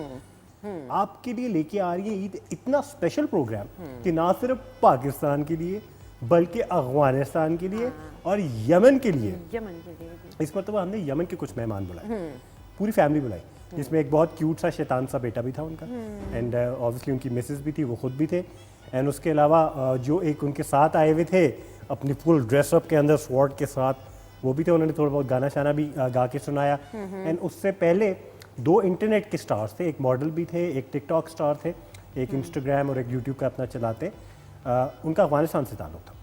आपके लिए लेके आ रही है ईद इतना स्पेशल प्रोग्राम कि ना सिर्फ पाकिस्तान के लिए बल्कि अफगानिस्तान के लिए और यमन के लिए। यमन के लिए भी। इस मरतबा हमने यमन के कुछ मेहमान बुलाए, पूरी फैमिली बुलाई, जिसमें एक बहुत क्यूट सा शैतान सा बेटा भी था उनका, एंड ऑब्वियसली उनकी मिसेस भी थी, वो खुद भी थे, एंड उसके अलावा जो एक उनके साथ आए हुए थे अपनी फुल ड्रेसअप के अंदर स्वॉर्ड के साथ, वो भी थे। उन्होंने थोड़ा बहुत गाना शाना भी गा के सुनाया। एंड उससे पहले 2 इंटरनेट के स्टार्स थे, एक मॉडल भी थे, एक टिकटॉक स्टार थे, एक इंस्टाग्राम और एक यूट्यूब का अपना चलाते। उनका अफगानिस्तान से ताल्लुक़ था,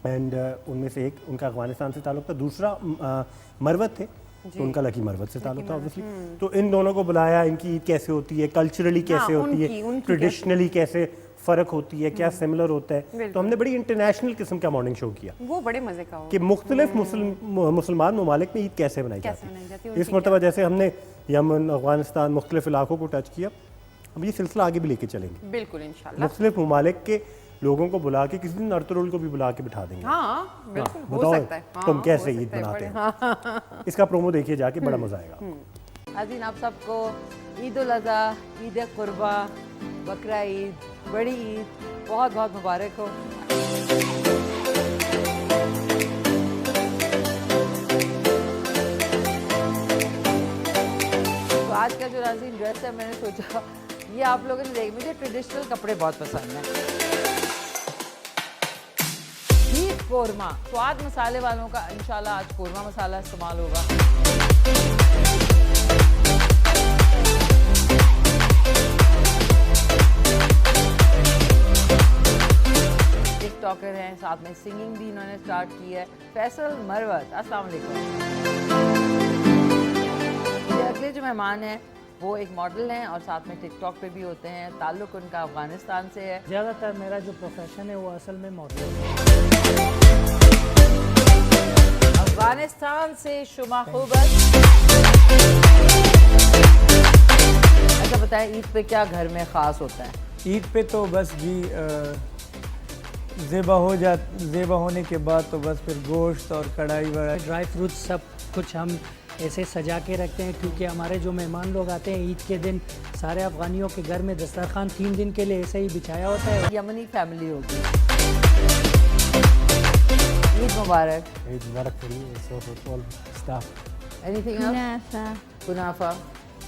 एंड उनमें से एक उनका अफगानिस्तान से ताल्लुक़ था, दूसरा मरवत थे, तो उनका लकी मरवत से ताल्लुक़ था ऑब्वियसली। तो इन दोनों को बुलाया, इनकी ईद कैसे होती है, कल्चरली कैसे होती है, ट्रेडिशनली कैसे फ़र्क होती है, क्या सिमिलर होता है। तो हमने बड़ी इंटरनेशनल किस्म का मॉर्निंग शो किया वो बड़े मजे का हो कि मुख्तलिफ मुसलमान ममालिक में ईद कैसे बनाई जाती जाती है। इस मरतबा जैसे हमने यमन, अफगानिस्तान, मुख्तलिफ इलाकों को टच किया, अब ये सिलसिला आगे भी लेके चलेंगे। बिल्कुल इंशाल्लाह। मुख्तलिफ ममालिक के लोगों को बुला के किसी दिन अर्तुरुल को भी बुला के बिठा देंगे। हाँ बिल्कुल हो बताओ सकता है। तुम हाँ, कैसे हो ईद सकता है, बनाते बड़े- हैं। इसका प्रोमो देखिए जाके, बड़ा मजा आएगा। आज़ीन आप सबको ईद उल अज़हा, ईद कुर्बा, बकरा ईद, बड़ी ईद बहुत बहुत मुबारक हो। तो आज का जो नाज़रीन ड्रेस है, मैंने सोचा ये आप लोगों ने देख, मुझे ट्रेडिशनल कपड़े बहुत पसंद हैं। ईद कोरमा, स्वाद मसाले वालों का इंशाल्लाह आज कोरमा मसाला इस्तेमाल होगा। टिकटॉकर हैं, साथ में सिंगिंग भी इन्होंने स्टार्ट की है। फैसल मरवत, अस्सलाम वालेकुम। ये अगले जो मेहमान हैं वो एक मॉडल हैं और साथ में टिकटॉक पे भी होते हैं। ताल्लुक उनका अफगानिस्तान से है। ज़्यादातर मेरा जो प्रोफेशन है वो असल में मॉडल है। अफगानिस्तान से शुमा खूबत। अच्छा बताएं, ईद पे क्या घर में ख़ास होता है? ईद पे तो बस जी ज़ेबा होने के बाद तो बस फिर गोश्त और कढ़ाई वढ़ाई, ड्राई फ्रूट्स सब कुछ हम ऐसे सजा के रखते हैं, क्योंकि हमारे जो मेहमान लोग आते हैं ईद के दिन, सारे अफ़गानियों के घर में दस्तरखान 3 दिन के लिए ऐसे ही बिछाया होता है। यमनी फैमिली होगी। ईद मुबारक। ईद मुबारक for you, so for all staff. Anything else? Kunafa. Kunafa.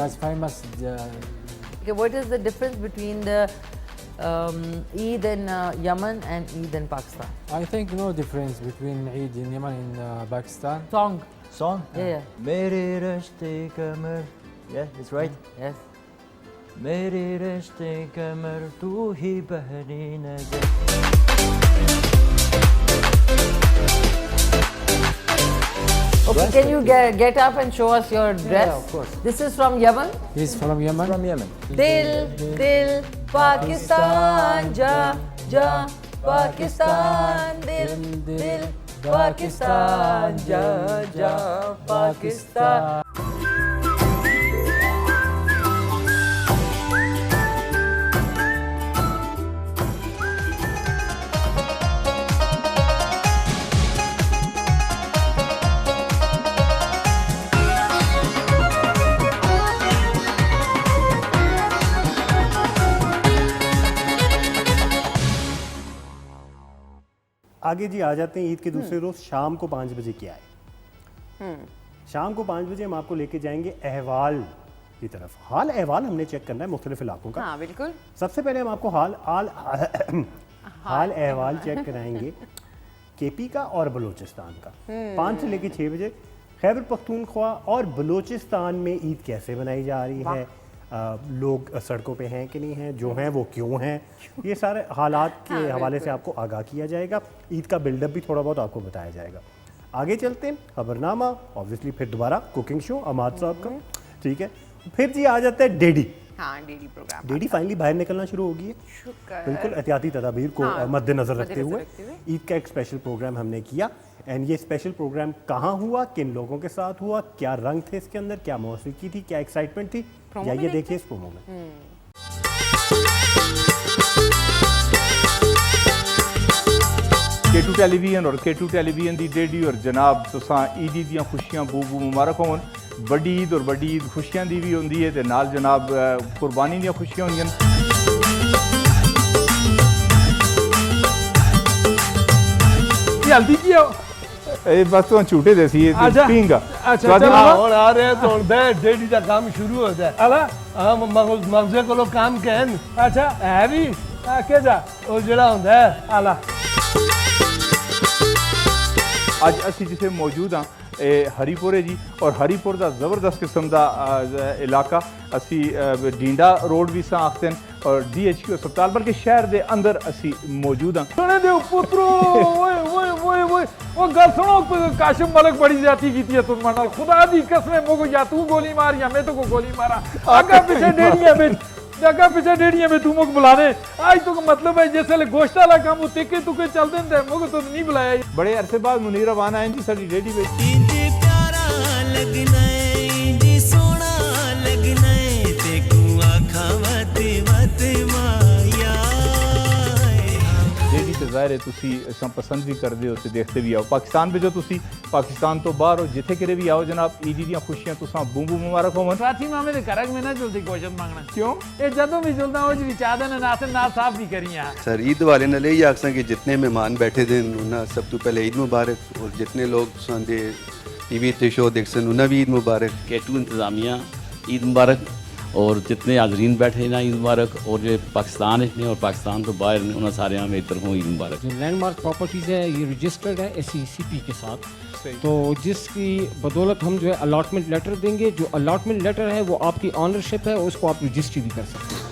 Was famous. Okay, what is the difference between the Eid in Yemen and Eid in Pakistan? I think no difference between Eid in Yemen and Pakistan. Song. Song? Yeah. मेरे रिश्ते कमर. Yeah, that's right. Yes. मेरे रिश्ते कमर तू ही बहरी नजर. Okay, can you get up and show us your dress? Yeah, of course. This is from Yemen. He's from Yemen. From Yemen. Dil Pakistan ja ja Pakistan dil Pakistan ja ja Pakistan. आगे जी आ जाते हैं ईद के दूसरे रोज शाम को 5 बजे क्या है। शाम को 5 बजे हम आपको लेके जाएंगे अहवाल की तरफ। हाल अहवाल हमने चेक करना है मुख्तलिफ इलाकों का। हाँ बिल्कुल। सबसे पहले हम आपको हाल अहवाल चेक कराएंगे केपी का और बलूचिस्तान का। 5 से लेके 6 बजे खैबर पख्तूनख्वा और बलूचिस्तान में ईद कैसे मनाई जा रही है, लोग सड़कों पे हैं कि नहीं हैं, जो हैं वो क्यों हैं, ये सारे हालात के हवाले से आपको आगाह किया जाएगा। ईद का बिल्डअप भी थोड़ा बहुत आपको बताया जाएगा। आगे चलते हैं, खबरनामा, ऑब्वियसली फिर दोबारा कुकिंग शो अमाद साहब का, ठीक है। फिर जी आ जाता है डेडी। हाँ डेडी प्रोग्राम। डेडी फाइनली बाहर निकलना शुरू हो गई है, बिल्कुल एहतियाती तदाबीर को मद्देनजर रखते हुए ईद का एक स्पेशल प्रोग्राम हमने किया। एंड ये स्पेशल प्रोग्राम कहाँ हुआ, किन लोगों के साथ हुआ, क्या रंग थे इसके अंदर, क्या मौसीकी थी, क्या एक्साइटमेंट थी, जाइए देखिए इस प्रोमो में। K2 ਟੈਲੀਵਿਜ਼ਨ और K2 ਟੈਲੀਵਿਜ਼ਨ ਦੀ ਡੇਡੀ और जनाब तुसां ईदी ਦੀਆਂ ਖੁਸ਼ੀਆਂ ਬੂਬੂ ਮੁਬਾਰਕ ਹੋਣ ਵੱਡੀ ईद और ਵੱਡੀ ईद ਖੁਸ਼ੀਆਂ ਦੀ ਵੀ ਹੁੰਦੀ ਹੈ ਤੇ ਨਾਲ जनाब ਕੁਰਬਾਨੀ ਦੀਆਂ ਖੁਸ਼ੀਆਂ ਹੁੰਦੀਆਂ ਕੀ ਹਲਦੀ ਕੀ ਹੋ ਇਹ ਬਸ ਤੋਂ ਝੂਟੇ ਦੇ ਸੀ ਇਹ ਪਿੰਗਾ ਅੱਛਾ ਹੁਣ ਆ ਰਹੇ ਤਾਂ ਹੁਣ ਬੈ ਡੇਡੀ ਦਾ ਕੰਮ ਸ਼ੁਰੂ ਹੋ ਜਾਏ ਅਲਾ ਹਾਂ ਮਗਜ਼ੇ ਕੋਲੋਂ ਕੰਮ ਕਹਿਣ ਅੱਛਾ ਹੈ ਵੀ ਕੇ ਜਾ ਉਹ ਜਿਹੜਾ ਹੁੰਦਾ ਹੈ ਆਲਾ ਅੱਜ ਅਸੀਂ ਜਿੱਥੇ ਮੌਜੂਦ ਹਾਂ ਇਹ ਹਰੀਪੁਰ ਹੈ ਜੀ ਔਰ ਹਰੀਪੁਰ ਦਾ ਜ਼ਬਰਦਸਤ ਕਿਸਮ ਦਾ ਇਲਾਕਾ ਅਸੀਂ ਡੀਂਡਾ ਰੋਡ ਵੀ ਸਾਂ ਆਖਦੇ ਹਨ ਔਰ DHQ ਹਸਪਤਾਲ ਬਲਕਿ ਸ਼ਹਿਰ ਦੇ ਅੰਦਰ ਅਸੀਂ ਮੌਜੂਦ ਹਾਂ ਸੁਣੇ ਦੇ ਪੁੱਤਰੋ ਓਏ ਓਏ ਓਏ ਓਏ ਉਹ ਗੱਲ ਸੁਣੋ ਕਾशिम मलिक बड़ी जाती की है तुम नाल खुदा दी कसम मोको या तू गोली मार या मैं तो को गोली मारा आगे पीछे डेड़ियां में जगह पीछे डेड़ियां में तू मोको बुलाने आज तो मतलब है जैसे गोश्त वाला काम होते के तू के चल देंदे मोको तो नहीं बुलाया बड़े अरसे बाद मुनीर रवाना आए जी साडी रेडी पे इंजी प्यारा लगना है इंजी सोना लगना है देखू आखा मत मत माया ਜਿਹੜੀ ਤੇ ਜ਼ਾਹਿਰ ਹੈ ਤੁਸੀਂ ਅਸਾਂ ਪਸੰਦ ਵੀ ਕਰਦੇ ਹੋ ਤੇ ਦੇਖਦੇ ਵੀ ਆਓ ਪਾਕਿਸਤਾਨ ਵਿੱਚ ਜੋ ਤੁਸੀਂ ਪਾਕਿਸਤਾਨ ਤੋਂ ਬਾਹਰ ਹੋ ਜਿੱਥੇ ਕਿਤੇ ਵੀ ਆਓ ਜਨਾਬ ਈਦ ਦੀਆਂ ਖੁਸ਼ੀਆਂ ਤੁਸਾਂ ਬੂੰਬੂ ਮੁਬਾਰਕ ਹੋਵਨ साथी मामे दे घर में ना जल्दी गोश्त मांगना क्यों ये जदों भी जुलदा हो जी चाह देना नाते ना साफ भी करियां सर ईद वाले ने ले आखसा कि जितने मेहमान बैठे थे उन्हें सब तो पहले ईद मुबारक और जितने लोग सुनते टीवी ते शो देखसन उन्हें भी ईद मुबारक K2 इंतज़ामिया ईद मुबारक और जितने हाजरीन बैठे ना ईद मुबारक और जो पाकिस्तान ने और पाकिस्तान तो बाहर ने उन्हें सारे मेरी तरफों ईद मुबारक। जो लैंडमार्क प्रॉपर्टीज़ है ये रजिस्टर्ड है SECP के साथ तो जिसकी बदौलत हम जो है अलॉटमेंट लेटर देंगे जो अलॉटमेंट लेटर है वो आपकी ऑनरशिप है उसको आप रजिस्ट्री भी कर सकते हैं।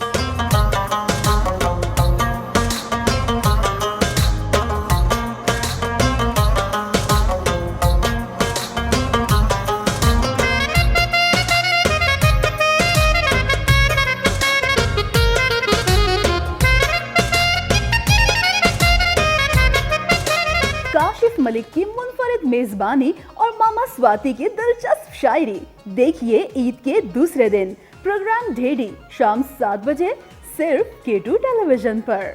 काशिफ मलिक की मुनफरिद मेजबानी और मामा स्वाति की दिलचस्प शायरी देखिए ईद के दूसरे दिन प्रोग्राम ढेडी शाम 7 बजे सिर्फ K2 टेलीविजन पर।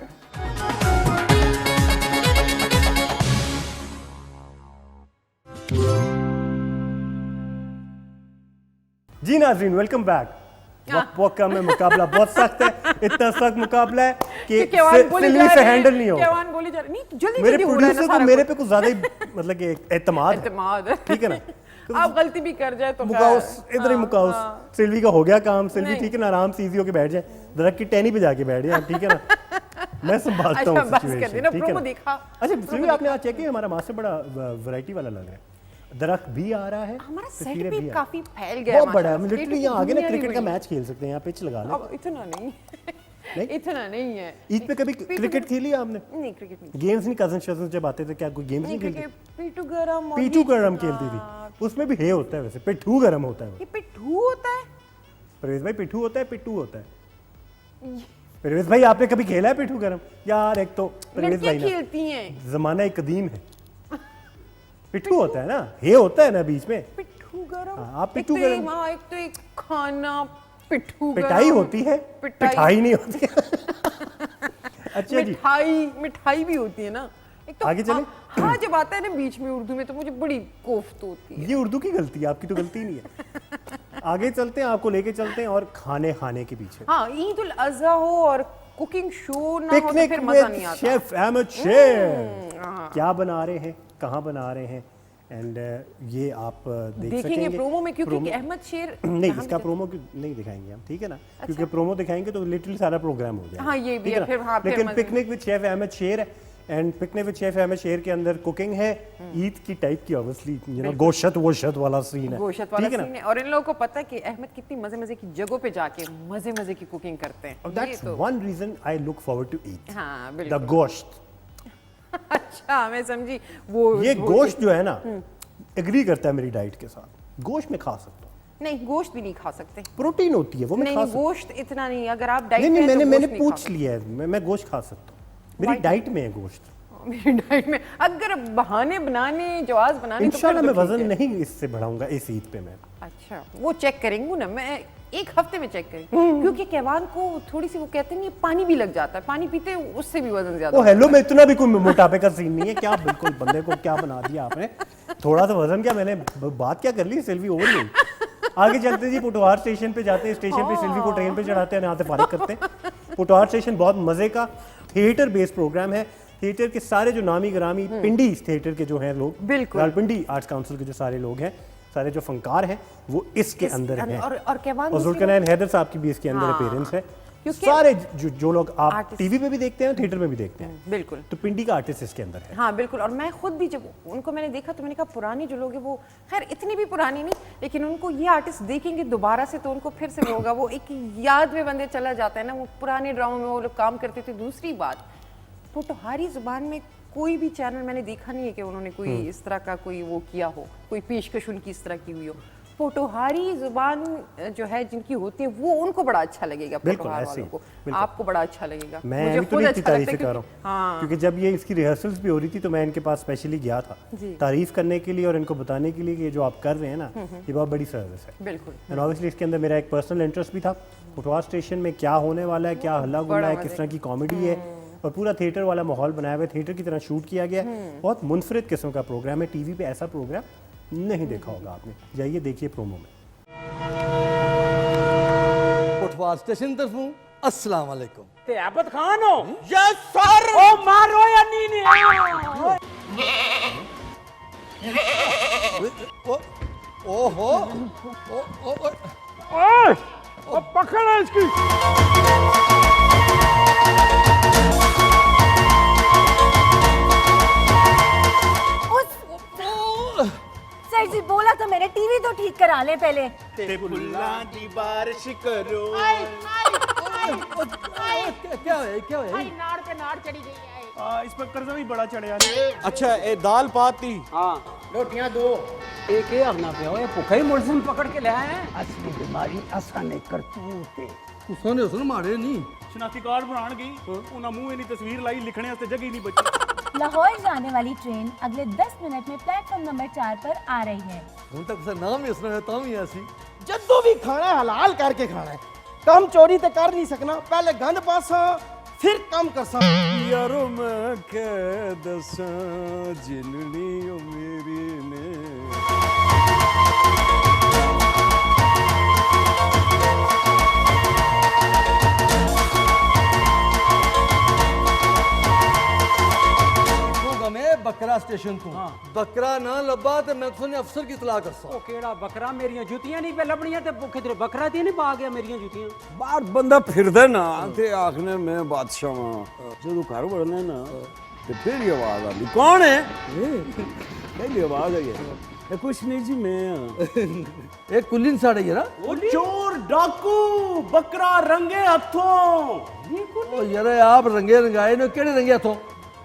जी नाज़रीन वेलकम बैक। वक्त में मुकाबला बहुत सख्त है इतना सख्त मुकाबला है कि सिल्वी से हैंडल नहीं होगा मेरे प्रोड्यूसर को मेरे पे कुछ ज्यादा ही मतलब कि एतमाद है ठीक है ना आप गलती भी कर जाए तो मुकाउस इधर ही मुकाउस सिल्वी का हो गया काम सिल्वी ठीक है ना आराम से इजी होके बैठ जाए दरख्त की टहनी पे जाके बैठ जाए ठीक है ना मैं संभालता हूँ सिचुएशन ठीक है ना। अच्छा सिल्वी आपने आज चेक किया हमारा मास्टर बड़ा वैरायटी वाला लग रहा है दरख्त भी आ रहा है हमारा सेट भी काफी फैल गया बहुत बड़ा है लिटरली यहाँ आगे ना क्रिकेट का मैच खेल सकते हैं यहाँ पिच लगा लें इतना नहीं इतना नहीं है। ईद पे कभी क्रिकेट खेली है आपने? नहीं क्रिकेट नहीं। गेम्स नहीं कजन शजन जब आते थे क्या कोई गेम्स नहीं खेलती? पीटू गरम खेलती थी उसमें भी हे होता है वैसे पिट्ठू गरम होता है ये पिट्ठू होता है परवेज भाई पिट्ठू होता है पिट्ठू होता है परवेज भाई आपने कभी खेला है पिट्ठू गरम यार एक तो परवेज भाई खेलती हैं जमाना कदीम है पिट्ठू होता है ना हे होता है ना बीच में पिट्ठू गरम आप पिट्ठू गरम एक तो एक खाना पिट्ठू पिटाई होती है पिटाई नहीं होती अच्छा जी मिठाई भी होती है ना एक तो आगे चले हाँ जब आता है ना बीच में उर्दू में तो मुझे बड़ी कोफ्त होती है ये उर्दू की गलती है आपकी तो गलती नहीं है आगे चलते हैं आपको लेके चलते हैं और खाने के पीछे हाँ ईद उल अज़हा हो और कुकिंग शो ना हो तो फिर मजा नहीं आता। शेफ अहमद शेर क्या बना रहे हैं कहाँ बना रहे हैं एंड ये आप देखेंगे प्रोमो में क्योंकि अहमद शेर नहीं इसका प्रोमो नहीं दिखाएंगे हम ठीक है ना क्योंकि प्रोमो दिखाएंगे तो लिटरली सारा प्रोग्राम हो जाएगा हाँ ये भी है फिर हाँ लेकिन picnic with chef Ahmed Sher है and picnic with chef Ahmed Sher के अंदर कुकिंग है ईद की टाइप की ऑब्वियसली यू नो गोश्त वाला सीन है ठीक है ना और इन लोगों को पता है कि अहमद कितनी मजे की जगहों पे जाके मजे की कुकिंग करते हैं that's one reason I look forward to eat हां बिल्कुल द गोश्त अच्छा मैं समझी वो ये गोश्त जो है ना एग्री करता है मेरी डाइट के साथ गोश्त में खा सकता हूँ नहीं गोश्त भी नहीं खा सकते प्रोटीन होती है वो मैं खा सकता हूँ गोश्त इतना नहीं अगर आप डाइट नहीं मैंने पूछ लिया है मैं गोश्त खा सकता हूँ मेरी डाइट में है गोश्त मेरी डाइट में अगर बहाने बनाने जवाज बनाने इंशाल्लाह मैं वजन नहीं इससे बढ़ाऊंगा इस ईद पे मैं अच्छा वो चेक करेंगे ना मैं एक हफ्ते में चेक करें, क्योंकि केवान को थोड़ी सी वो कहते नहीं पानी भी लग जाता है, पानी पीते उससे भी वजन ज्यादा। ओ हेलो, मैं इतना भी कोई मोटापे का सीन नहीं है क्या, बिल्कुल बंदे को क्या बना दिया आपने, थोड़ा सा वजन क्या, मैंने बात क्या कर ली, सेल्फी ओवर गई। आगे चलते जी, पोटोहार स्टेशन पे जाते हैं, स्टेशन पे सिल्वी को ट्रेन पे चढ़ाते हैं, यहाँ से फारिग करते हैं। पोटोहार स्टेशन बहुत मजे का थिएटर बेस्ड प्रोग्राम है। थिएटर के सारे जो नामी ग्रामी पिंडी थिएटर के जो हैं लोग, बिल्कुल रावलपिंडी आर्ट्स काउंसिल के जो सारे लोग हैं, सारे जो फनकार हैं वो इसके अंदर हैं। और केवान और जुल्करनैन हैदर साहब की भी इसके अंदर अपेरेंस है। क्योंकि सारे जो लोग आप टीवी पे भी देखते हैं, थिएटर में भी देखते हैं, बिल्कुल, तो पिंडी का आर्टिस्ट इसके अंदर है। हाँ बिल्कुल। और मैं खुद भी जब उनको मैंने देखा तो मैंने कहा पुरानी जो लोग हैं वो खैर इतनी भी पुरानी नहीं, लेकिन उनको ये आर्टिस्ट देखेंगे दोबारा से तो उनको फिर से होगा, वो एक याद में बंदे चला जाता है ना, वो पुराने ड्रामों में वो लोग काम करते थे। दूसरी बात, पोटोहारी जुबान में कोई भी चैनल मैंने देखा नहीं है कि उन्होंने कोई इस तरह का कोई वो किया हो, कोई पेशकश उनकी इस तरह की हुई हो। पोटोहारी जुबान जो है जिनकी होती है वो उनको बड़ा अच्छा लगेगा, पोटोहार वालों को, आपको बड़ा अच्छा लगेगा। मैं मुझे भी तो खुद इतनी अच्छा तारीफ लगता कर है रहा हूँ, हाँ। क्योंकि जब ये इसकी रिहर्सल्स भी हो रही थी तो मैं इनके पास स्पेशली गया था तारीफ करने के लिए और इनको बताने के लिए कि जो आप कर रहे हैं ना ये बहुत बड़ी सर्विस है। बिल्कुल। एंड ऑब्वियसली इसके अंदर मेरा एक पर्सनल इंटरेस्ट भी था, पोटोहार स्टेशन में क्या होने वाला है, क्या हल्ला गुल्ला है, किस तरह की कॉमेडी है, और पूरा थिएटर वाला माहौल बनाया हुआ है, थिएटर की तरह शूट किया गया है। बहुत मुनफरिद किस्म का प्रोग्राम है, टीवी पे ऐसा प्रोग्राम नहीं देखा होगा आपने, जाइए देखिए प्रोमो में। पोटोहार स्टेशन तरफों अस्सलाम वालेकुम। ते आबद खान हो? Yes sir. ओ मारो या नीनी ओहो ओए ओ पकड़ है इसकी। सर जी बोला तो मैंने, टीवी तो ठीक करा ले पहले। ते फुल्ला दी बारिश करो। क्या है क्या है? नाड़ पे नाड़ चढ़ी गई है। इस पर कर्जा भी बड़ा चढ़िया। अच्छा ए दाल पाती। हाँ रोटियां दो। एक ही अपना पे हो, ये भूखा ही मुलजिम पकड़ के ले आए हैं। असली बीमारी आसाने करतूत है। उसने सुन मारे नहीं। शनाख्ती कार्ड बनान गई, उन्हें मुंह इन्हीं तस्वीर लाई, लिखने वास्ते जगह ही नहीं बची। लाहौर जाने वाली ट्रेन अगले 10 मिनट में प्लेटफॉर्म नंबर 4 पर आ रही है। हूं तक से नाम ही सुना था ही ऐसी। जद्दू भी खाना है, हलाल करके खाना है, कम चोरी तो कर नहीं सकना, पहले गंद पासा फिर कम कर सा। यारो मैं कह दसा जिननी ओ मेरी ने। बकरा स्टेशन तू बकरा ना लब्बा ते मैं सुने अफसर की इतला करसा। ओ केड़ा बकरा, मेरियां जुतियां नहीं पे लबणियां ते भुखे तेरे बकरा दी नहीं पा गया मेरियां जुतियां। बाहर बंदा फिरदा ना ते आखने मैं बादशाह हां, जदों घर वड़ने ना ते फिर ये आवाज आती, कौन है? पहली आवाज आई है, ये कुछ नहीं जी मैं। एक कुलिन साड़े ये ना ओ चोर डाकू बकरा रंगे हाथों। ओ यार आप रंगे रंगाए ने केड़े रंगे हाथों?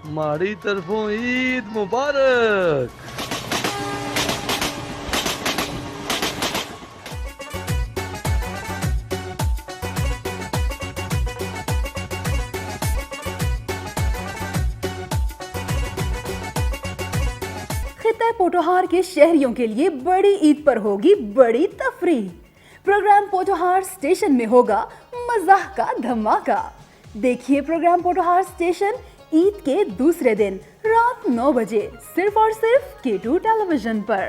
माड़ी तरफों ईद मुबारक। खित्ता पोटोहार के शहरियों के लिए बड़ी ईद पर होगी बड़ी तफरीह। प्रोग्राम पोटोहार स्टेशन में होगा मज़ाह का धमाका। देखिए प्रोग्राम पोटोहार स्टेशन ईद के दूसरे दिन रात 9 बजे सिर्फ और सिर्फ K2 टेलीविजन पर।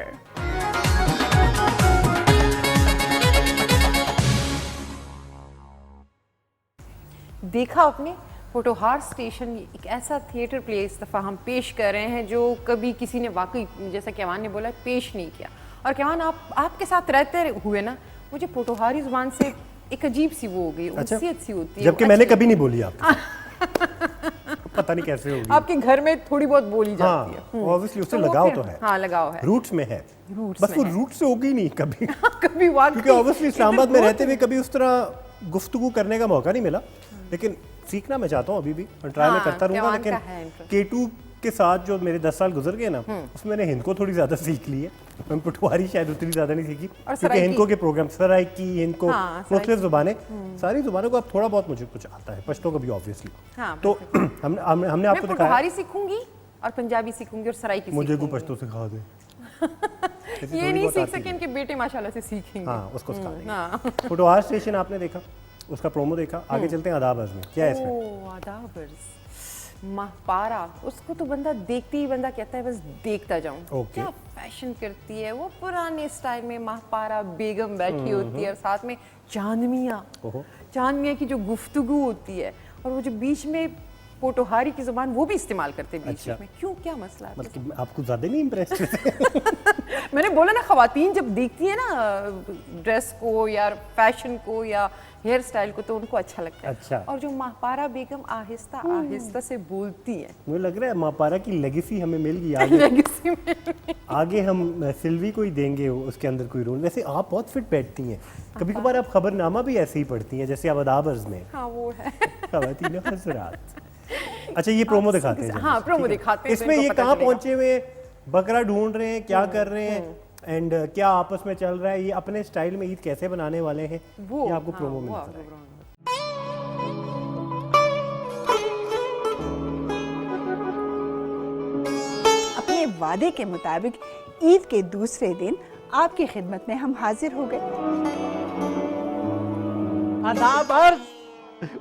देखा आपने, पोटोहार स्टेशन एक ऐसा थिएटर प्ले इस दफ़ा हम पेश कर रहे हैं जो कभी किसी ने वाकई, जैसा केवान ने बोला, पेश नहीं किया। और केवान आपके साथ रहते हुए ना मुझे पोटोहारी जुबान से एक अजीब सी वो हो गई, उनसियत सी होती है, जबकि मैंने कभी नहीं बोली आपको। पता नहीं कैसे होगी। आपके घर में थोड़ी बहुत बोली जाती है। ऑब्वियसली उससे लगाव तो है। हाँ लगाव है, रूट्स में है, बस वो रूट से होगी नहीं कभी। कभी क्योंकि ऑब्वियसली इस्लामाबाद में रहते हुए कभी उस तरह गुफ्तगू करने का मौका नहीं मिला, लेकिन सीखना मैं चाहता हूँ अभी भी, ट्राई में करता रहूँगा। लेकिन K2 के साथ जो मेरे 10 साल गुजर गए ना, उसमें मैंने हिंद को थोड़ी ज़्यादा सीख ली है। मैं पटवारी शायद उतनी ज़्यादा नहीं सीखी, क्योंकि हिंद को के प्रोग्राम सराइकी, हिंद को मुख्तलिफ ज़ुबानें, सारी ज़ुबानों को अब थोड़ा बहुत मुझे कुछ आता है, पश्तो को भी ऑब्वियसली। तो हमने आपको पटवारी सीखूंगी और पंजाबी सीखूंगी और सराइकी मुझे को पश्तो सिखा दे। जैसे ये थोड़ी नहीं बहुत सीख आती सके, है। इनके बेटे माशाल्लाह से सीखेंगे। हाँ उसको सिखा देंगे। हाँ। फोटोहार स्टेशन आपने देखा, उसका प्रोमो देखा, आगे चलते हैं आदाब अर्ज में, क्या है इसमें? ओह, आदाब अर्ज। महपारा, उसको तो बंदा देखते ही बंदा कहता है बस देखता जाऊं। ओके। क्या फैशन करती है वो, पुराने स्टाइल में महपारा बेगम बैठी होती है और साथ में चांदमिया, ओहो। चांदमिया की जो गुफ्तगू होती है और वो जो बीच में पोटोहारी की जुबान वो भी इस्तेमाल करते हैं बीच अच्छा। में। क्यों, क्या मसला है? मतलब आपको ज्यादा नहीं इम्प्रेस? मैंने बोला ना, खवातीन जब देखती है ना ड्रेस को या फैशन को या हेयर स्टाइल को तो उनको अच्छा लगता है। अच्छा। और जो महपारा बेगम आहिस्ता आहिस्ता से बोलती है, मुझे लग रहा है मापारा की लेगेसी हमें मिल गई आगे। लेगेसी में आगे हम सिल्वी को ही देंगे उसके अंदर कोई रोल। वैसे आप बहुत फिट बैठती हैं, कभी कभार आप खबरनामा भी ऐसे ही पढ़ती हैं जैसे अब आदाब अर्ज में। हाँ वो है। खवातीन हज़रात। अच्छा ये प्रोमो दिखाते हैं। हाँ प्रोमो दिखाते हैं। इसमें ये कहाँ पहुंचे हुए, बकरा ढूंढ रहे हैं, क्या कर रहे हैं एंड क्या आपस में चल रहा है, ये अपने स्टाइल में ईद कैसे बनाने वाले हैं, ये आपको प्रोमो में नजर आएगा। अपने वादे के मुताबिक ईद के दूसरे दिन आपकी खिदमत में हम हाजिर हो गए। आदाब अर्ज,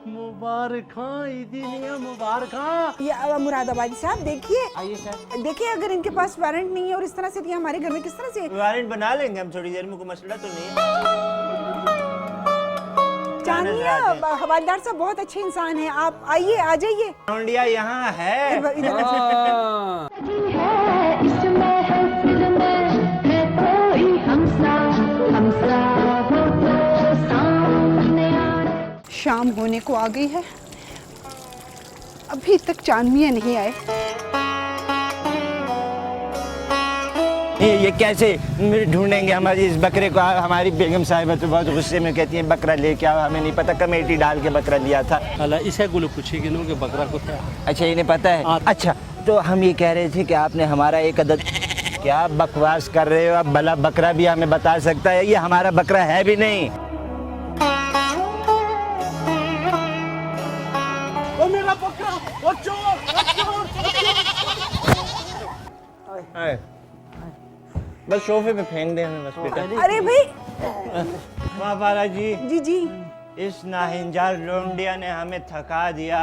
मुबारक ईदिया मुबारक। या मुरादाबादी साहब देखिए, आइए सर। देखिए अगर इनके पास वारंट नहीं है और इस तरह से हमारे घर में किस तरह से वारंट बना लेंगे हम थोड़ी देर में, कोई मसला तो नहीं है। जानिए हवालदार साहब बहुत अच्छे इंसान हैं, आप आइए, आ जाइए। इंडिया यहाँ है। शाम होने को आ गई है, अभी तक चांदमिया नहीं आए। ये कैसे ढूंढेंगे हमारी इस बकरे को? हमारी बेगम साहिबा तो बहुत गुस्से में कहती है बकरा लेके आओ, हमें नहीं पता, कमेटी डाल के बकरा लिया था। इसे गुलो पूछे कि बकरा को था। अच्छा इन्हें पता है। अच्छा तो हम ये कह रहे थे कि आपने हमारा एक अदद, क्या बकवास कर रहे हो अब? भला बकरा भी हमें बता सकता है, ये हमारा बकरा है भी नहीं। वो मेरा बकरा, वो चोर, बस सोफे पे फेंक दे हमें बस बेटा। अरे भाई मापारा जी, जी इस नाहिंजार लोंडिया ने हमें थका दिया।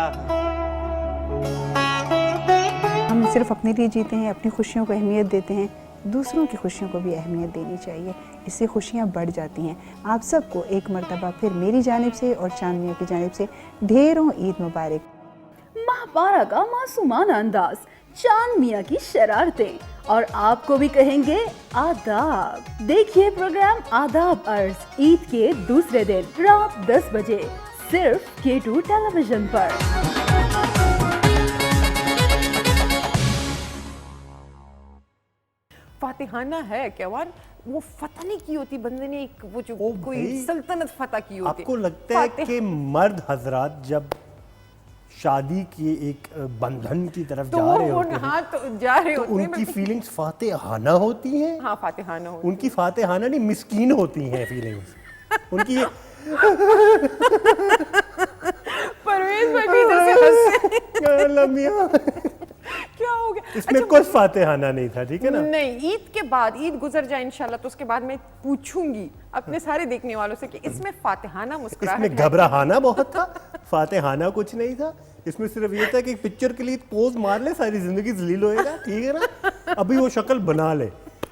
हम सिर्फ अपने लिए जीते हैं, अपनी खुशियों को अहमियत देते हैं, दूसरों की खुशियों को भी अहमियत देनी चाहिए, इससे खुशियाँ बढ़ जाती हैं। आप सबको एक मर्तबा फिर मेरी जानिब से और चांदमिया की जानिब से ढेरों ईद मुबारक। महपारा का मासूमाना अंदाज, चांद मियाँ की शरारतें और आपको भी कहेंगे आदाब। देखिए प्रोग्राम आदाब अर्ज ईद के दूसरे दिन रात 10 बजे सिर्फ K2 टेलीविजन पर। फातिहाना है कैवान, वो फतह नहीं की होती बंदे ने, एक वो जो कोई सल्तनत फतह की होती। आपको लगता है कि मर्द हजरात जब शादी के एक बंधन की तरफ तो जा रहे होते हैं, हाँ तो जा रहे तो होते हैं, उनकी फीलिंग्स फातिहाना होती हैं? हाँ फातिहाना होती उनकी फातिहाना नहीं मिस्कीन होती हैं फीलिंग्स उनकी। परवेज भाई भी इधर से हंसे। लम्बिया क्या हो गया? इसमें कुछ फातिहाना नहीं था, ठीक है ना? नहीं, ईद के बाद, ईद गुजर जाए इंशाल्लाह तो उसके बाद मैं पूछूंगी अपने सारे देखने वालों से कि इसमें फातिहाना मुस्कुराहट इसमें घबराहाना बहुत था, फातिहाना कुछ नहीं था। इसमें सिर्फ ये था कि पिक्चर के लिए पोज मार ले, सारी जिंदगी जलील होएगा, ठीक है ना? अभी वो शक्ल बना ले,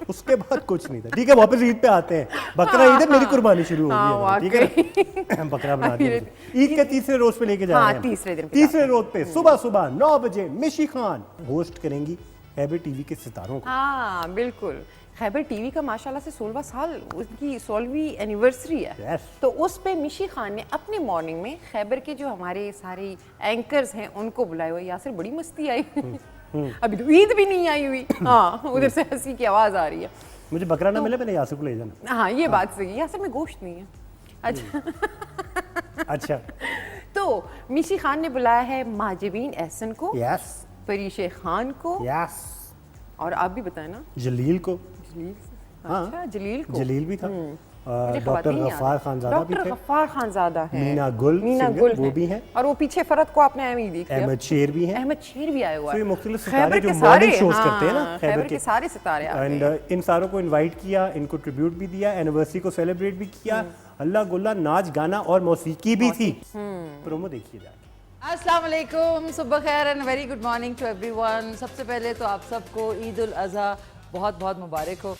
उसके बाद कुछ नहीं था। ठीक है, वापस ईद पे आते हैं। बकरा ईद है, मेरी कुर्बानी शुरू हो गई है, ठीक है? बकरा बना दिया। ईद के तीसरे रोज पे लेके जा रहे हैं। तीसरे दिन, तीसरे रोज पे सुबह सुबह 9 बजे मिशी खान होस्ट करेंगी खैबर टीवी के सितारों को। हाँ बिल्कुल, खैबर टीवी का माशाल्लाह से 16वां साल, उसकी 16वीं एनिवर्सरी है। तो उस पे मिशी खान ने अपने मॉर्निंग में खैबर के जो हमारे सारे एंकर्स हैं उनको बुलाए हुए। यासिर बड़ी मस्ती आई। अभी तो ईद भी नहीं आई हुई। हाँ उधर से हंसी की आवाज आ रही है। मुझे बकरा ना मिले, मैंने यासिर को ले जाना। हाँ ये बात सही है, यासिर में गोश्त नहीं है। अच्छा अच्छा तो मिशी खान ने बुलाया है माजिबीन एहसन को, यस, फरीशे खान को, यस, और आप भी बताए ना जलील को। जलील, हाँ, अच्छा जलील को, जलील भी था। डॉक्टर गफ्फार खानज़ादा भी डॉक्टर थे, गफ्फार खानज़ादा है, मीना गुल सिंगर, वो भी हैं, और वो पीछे फरत को आपने एम ही देख लिया, अहमद शेर भी हैं, अहमद शेर भी आया हुआ तो ये है, मुख्तलिफ खैबर सितारे के जो सारे, मॉर्निंग शोज हाँ, करते हैं ना खैबर के सारे सितारे आ एंड गए। इन सारों को इनवाइट किया, इनको ट्रिब्यूट भी दिया, एनिवर्सरी को सेलिब्रेट भी किया, अल्लाह गुल्ला नाच गाना और मौसीकी भी थी। प्रोमो देखिए जाके। अस्सलाम वालेकुम, सुबह खैर and very good morning to everyone. सबसे पहले तो आप सबको ईद उल अज़हा बहुत बहुत मुबारक हो।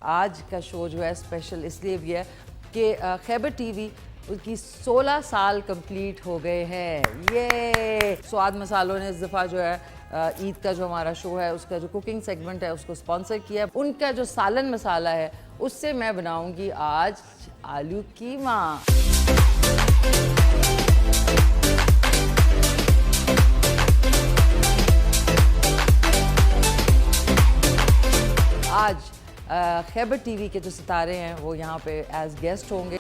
आज का शो जो है स्पेशल इसलिए भी है कि खैबर टीवी उसकी 16 साल कंप्लीट हो गए हैं। ये स्वाद मसालों ने इस दफ़ा जो है ईद का जो हमारा शो है उसका जो कुकिंग सेगमेंट है उसको स्पॉन्सर किया। उनका जो सालन मसाला है उससे मैं बनाऊंगी आज आलू कीमा। आज खैबर टीवी के जो सितारे हैं वो यहाँ पे एज गेस्ट होंगे।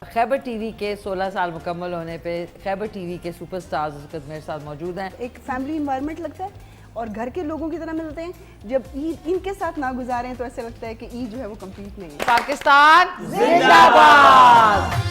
खैबर टीवी के 16 साल मुकम्मल होने पे खैबर टीवी के सुपरस्टार्स इस वक्त मेरे साथ मौजूद हैं। एक फैमिली इन्वायरमेंट लगता है और घर के लोगों की तरह मिलते हैं। जब ईद इनके साथ ना गुजारें तो ऐसा लगता है कि ईद जो है वो कंप्लीट नहीं है। पाकिस्तान जिंदाबाद।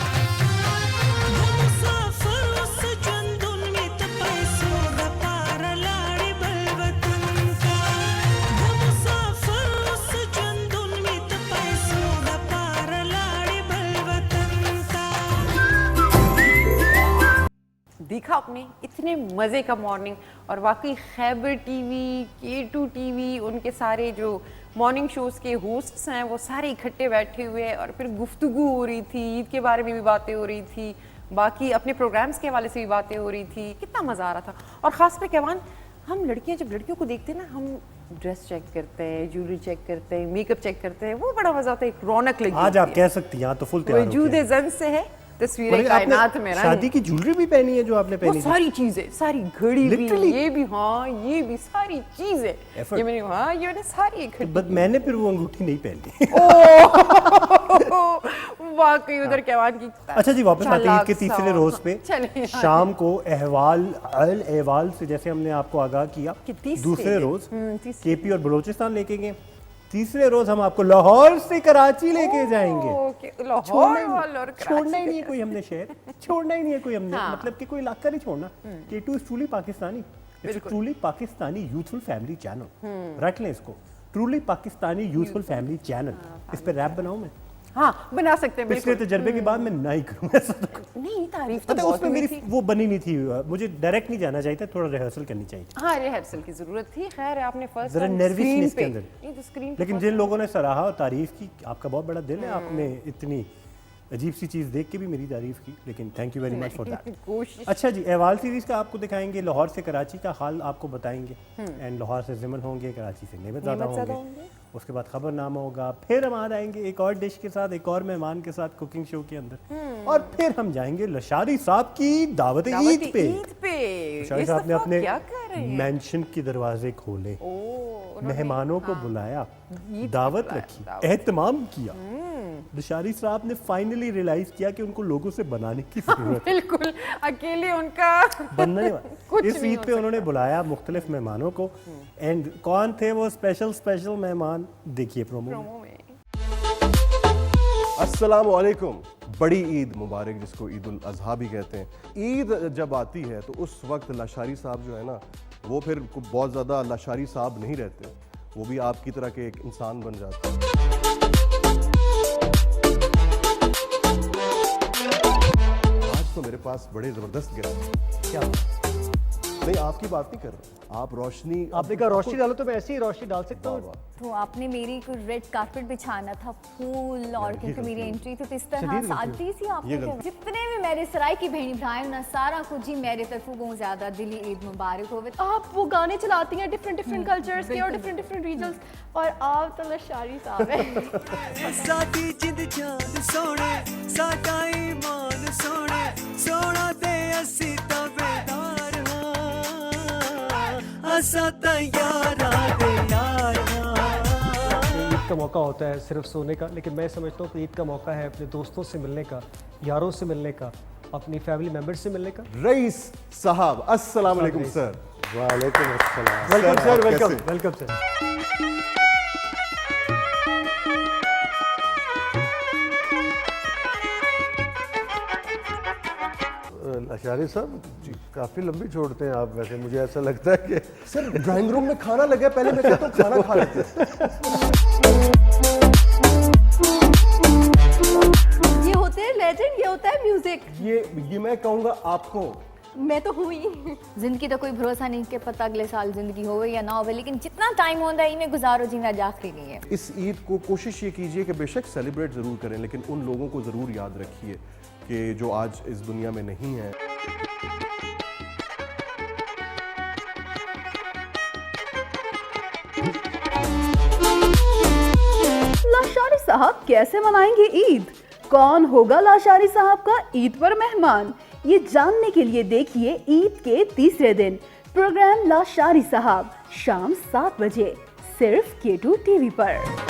देखा आपने इतने मज़े का मॉर्निंग, और वाकई खैबर टीवी, K2 टीवी, उनके सारे जो मॉर्निंग शोज़ के होस्ट्स हैं वो सारे इकट्ठे बैठे हुए हैं और फिर गुफ्तगू हो रही थी, ईद के बारे में भी बातें हो रही थी, बाकी अपने प्रोग्राम्स के हवाले से भी बातें हो रही थी। कितना मज़ा आ रहा था। और ख़ास कर कहवान, हम लड़कियाँ जब लड़कियों को देखते हैं ना, हम ड्रेस चेक करते हैं, ज्वेलरी चेक करते हैं, मेकअप चेक करते हैं, वो बड़ा मज़ा आता है, एक रौनक लगी आज आप कह सकती हैं तो फुल तैयार हो वजूद जन से है तस्वीरें कायनात में। शादी की ज्वेलरी भी पहनी है जो आपने वो पहनी थी? सारी चीजें, सारी घड़ी भी, Literally? ये भी, हाँ ये भी सारी चीजें, Effort? ये मैंने, हाँ ये मैंने सारी इकट्ठी। बट मैंने फिर वो अंगूठी नहीं पहनी। वाकई उधर कहवान की। अच्छा जी, वापस आते हैं ईद के तीसरे रोज पे। चलिए शाम को अहवाल से जैसे हमने आपको आगाह किया, दूसरे रोज केपी और बलोचिस्तान लेके गए, तीसरे रोज हम आपको लाहौर से कराची लेके जाएंगे। छोड़ना ही नहीं है कोई हमने शहर, छोड़ना ही नहीं है कोई हमने, मतलब कि कोई इलाका नहीं छोड़ना। K2 is truly Pakistani, it's truly Pakistani youthful family channel. रख लें इसको, truly Pakistani youthful family channel. इस पे रैप बनाऊं मैं? हाँ बना सकते हैं। पिछले तजर्बे के बाद मैं नहीं करूँगा ऐसा तो। नहीं, तारीफ तो पता है बहुत उसमें हुई मेरी थी। वो बनी नहीं थी, मुझे डायरेक्ट नहीं जाना चाहिए था, थोड़ा रिहर्सल करनी चाहिए। हाँ रिहर्सल की जरूरत थी। खैर आपने फर्स्ट जरा नर्वसनेस के अंदर, नहीं तो स्क्रीन, लेकिन जिन लोगों ने सराहा और तारीफ की, आपका बहुत बड़ा दिल है, आपने इतनी अजीब सी चीज़ देख के भी मेरी तारीफ की, लेकिन thank you very much for that. अच्छा जी, अहवाल सीरीज का आपको दिखाएंगे, लाहौर से कराची का हाल आपको बताएंगे, एंड लाहौर से जिमन होंगे, कराची से नेमत ज़्यादा होंगे, उसके बाद खबरनामा होगा, फिर हम आ जाएंगे एक और डिश के साथ, एक और मेहमान के साथ कुकिंग शो के अंदर, और फिर हम जाएंगे लशारी साहब की दावत ईद पे। लशारी साहब ने अपने मेंशन के दरवाजे खोले, मेहमानों को बुलाया, दावत रखी, एहतमाम किया। लशारी साहब ने फाइनली रियलाइज किया कि उनको लोगों से बनाने की जरूरत है। बिल्कुल अकेले उनका बनने वाला। इस ईद पे उन्होंने बुलाया मुख्तलिफ मेहमानों को, एंड कौन थे वो स्पेशल मेहमान, देखिए प्रोमो में। अस्सलाम वालेकुम, बड़ी ईद मुबारक, जिसको ईद उल अज़हा भी कहते हैं। ईद जब आती है तो उस वक्त लशारी साहब जो है ना, वो फिर बहुत ज़्यादा लशारी साहब नहीं रहते, वो भी आपकी तरह के एक इंसान बन जाते हैं। आज तो मेरे पास बड़े ज़बरदस्त गेस्ट। क्या? नहीं, आपकी बात नहीं कर रहा, आप रोशनी, आपने कहा रोशनी डालो तो मैं ऐसे ही रोशनी डाल सकता हूँ। तो आपने मेरी को रेड कारपेट बिछाना था, फूल, और क्योंकि मेरी एंट्री तो इस तरह सादगी सी आपने, जितने भी मेरे सराय की बहनी भाई ना, सारा कुछ ही मेरे तरफ बहुत ज़्यादा दिली ईद मुबारक होवे। आप वो गाने चलाती हैं डिफरेंट कल्चर्स के और डिफरेंट रीजन्स, और आप तो लशारी साहब हैं। साडी जिंद जान सोने, साडा ईमान सोने, सोना दे असी ताबेदार हां, असा ता यारा दे यारा। ईद का मौका होता है सिर्फ सोने का, लेकिन मैं समझता हूँ कि ईद का मौका है अपने दोस्तों से मिलने का, यारों से मिलने का, अपनी फैमिली मेंबर्स से मिलने का। रईस साहब अस्सलाम वालेकुम सर। वालेकुम अस्सलाम। वेलकम सर, आप वेलकम कैसे? Welcome sir. अशारी साहब काफी लंबी छोड़ते हैं आप, वैसे मुझे ऐसा लगता है कि सर ड्राइंग रूम में खाना लगा, पहले मैं कहता हूँ खाना खा लेते हैं। ये होते हैं लेजेंड, ये होता है म्यूजिक। ये मैं कहूँगा आपको। मैं तो हुई जिंदगी का कोई भरोसा नहीं कि पता अगले साल जिंदगी होवे या ना होवे, लेकिन जितना टाइम होता है इन्हें गुजारो जिंदा आखिरी नहीं है। इस ईद को कोशिश ये कीजिए कि बेशक सेलिब्रेट ज़रूर करें, लेकिन उन लोगों को ज़रूर याद रखिए कि जो आज इस दुनिया में नहीं है। लाशारी साहब कैसे मनाएंगे ईद? कौन होगा लाशारी साहब का ईद पर मेहमान? ये जानने के लिए देखिए ईद के तीसरे दिन प्रोग्राम लाशारी साहब शाम 7 बजे सिर्फ K2 टीवी पर।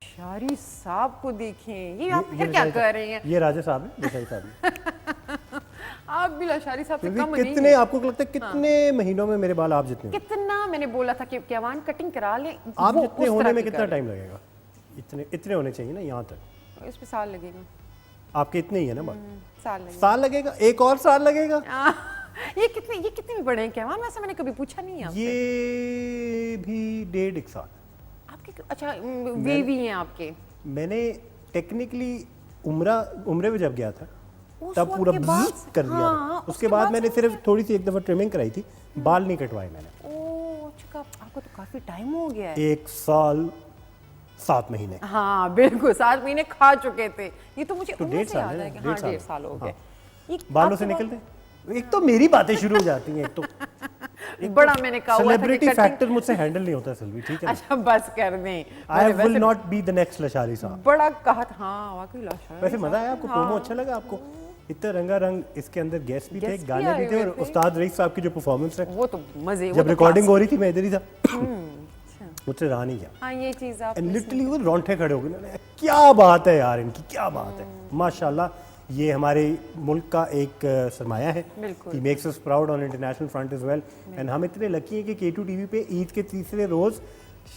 शारी साहब को देखें, ये आप फिर क्या कर रहे हैं? ये राजा साहब है, देसाई साहब है। आप भी लाशारी साहब से कम नहीं। कितने आपको लगता है कितने महीनों में मेरे बाल आप जितने कितना मैंने बोला था कि कैवान कटिंग करा ले, आप वो जितने उस होने तरह में की कितना कर। टाइम लगेगा? इतने होने चाहिए ना यहाँ तक। इस पे साल लगेगा। आपके इतने ही है ना बाल? साल लगेगा। साल लगेगा, एक और साल लगेगा। ये कितने बड़े हैं कैवान? वैसे मैंने कभी पूछा नहीं है आपसे। ये भी 1.5 साल। आपके अच्छा वेवी हैं आपके? मैंने टेक्निकली उम्रे में जब गया था उस तब वक्त पूरा के ब्ज़ बाद- कर दिया हाँ, था। उसके बाद मैंने सिर्फ थोड़ी सी एक दफ़ा ट्रिमिंग कराई थी, बाल नहीं कटवाए मैंने। ओह अच्छा, आपको तो काफी टाइम हो गया है। 1 साल 7 महीने। हाँ बिल्कुल 7 महीने खा चुके थे। ये तो मुझे तो उम्र 1.5 से साल याद है है ना, कि 1.5 हाँ 1.5 साल हो गए। हाँ। बालों से निकलते हैं। एक तो मेरी बातें शुरू हो जाती हैं, एक तो बड़ा मैंने कहा हुआ था कि सेलिब्रिटी cutting- फैक्टर मुझसे हैंडल नहीं होता सिल्वी, ठीक है ना? अच्छा बस कर दें। आई वैसे will not be the next Lashari साहब। बड़ा कहा था। हाँ वाकई लाशारी। वैसे मजा आया आपको? हाँ। प्रोमो अच्छा लगा आपको? इतना रंगारंग इसके अंदर गेस्ट भी थे, Guest भी गाने भी आए थे, हुए और थे। उस्ताद रईस साहब की जो परफॉर्मेंस है वो तो मजे। जब रिकॉर्डिंग हो रही थी मैं इधर ही था, अच्छा। मुझसे रहा नहीं गया। हाँ ये चीज आप एंड लिटरली वो रोंगटे खड़े हो गए। क्या बात है यार इनकी, क्या बात है माशाल्लाह। ये हमारे मुल्क का एक सरमाया है। बिल्कुल। ही makes us proud on international front as well. And हम इतने लकी हैं कि K2 टीवी पे ईद के तीसरे रोज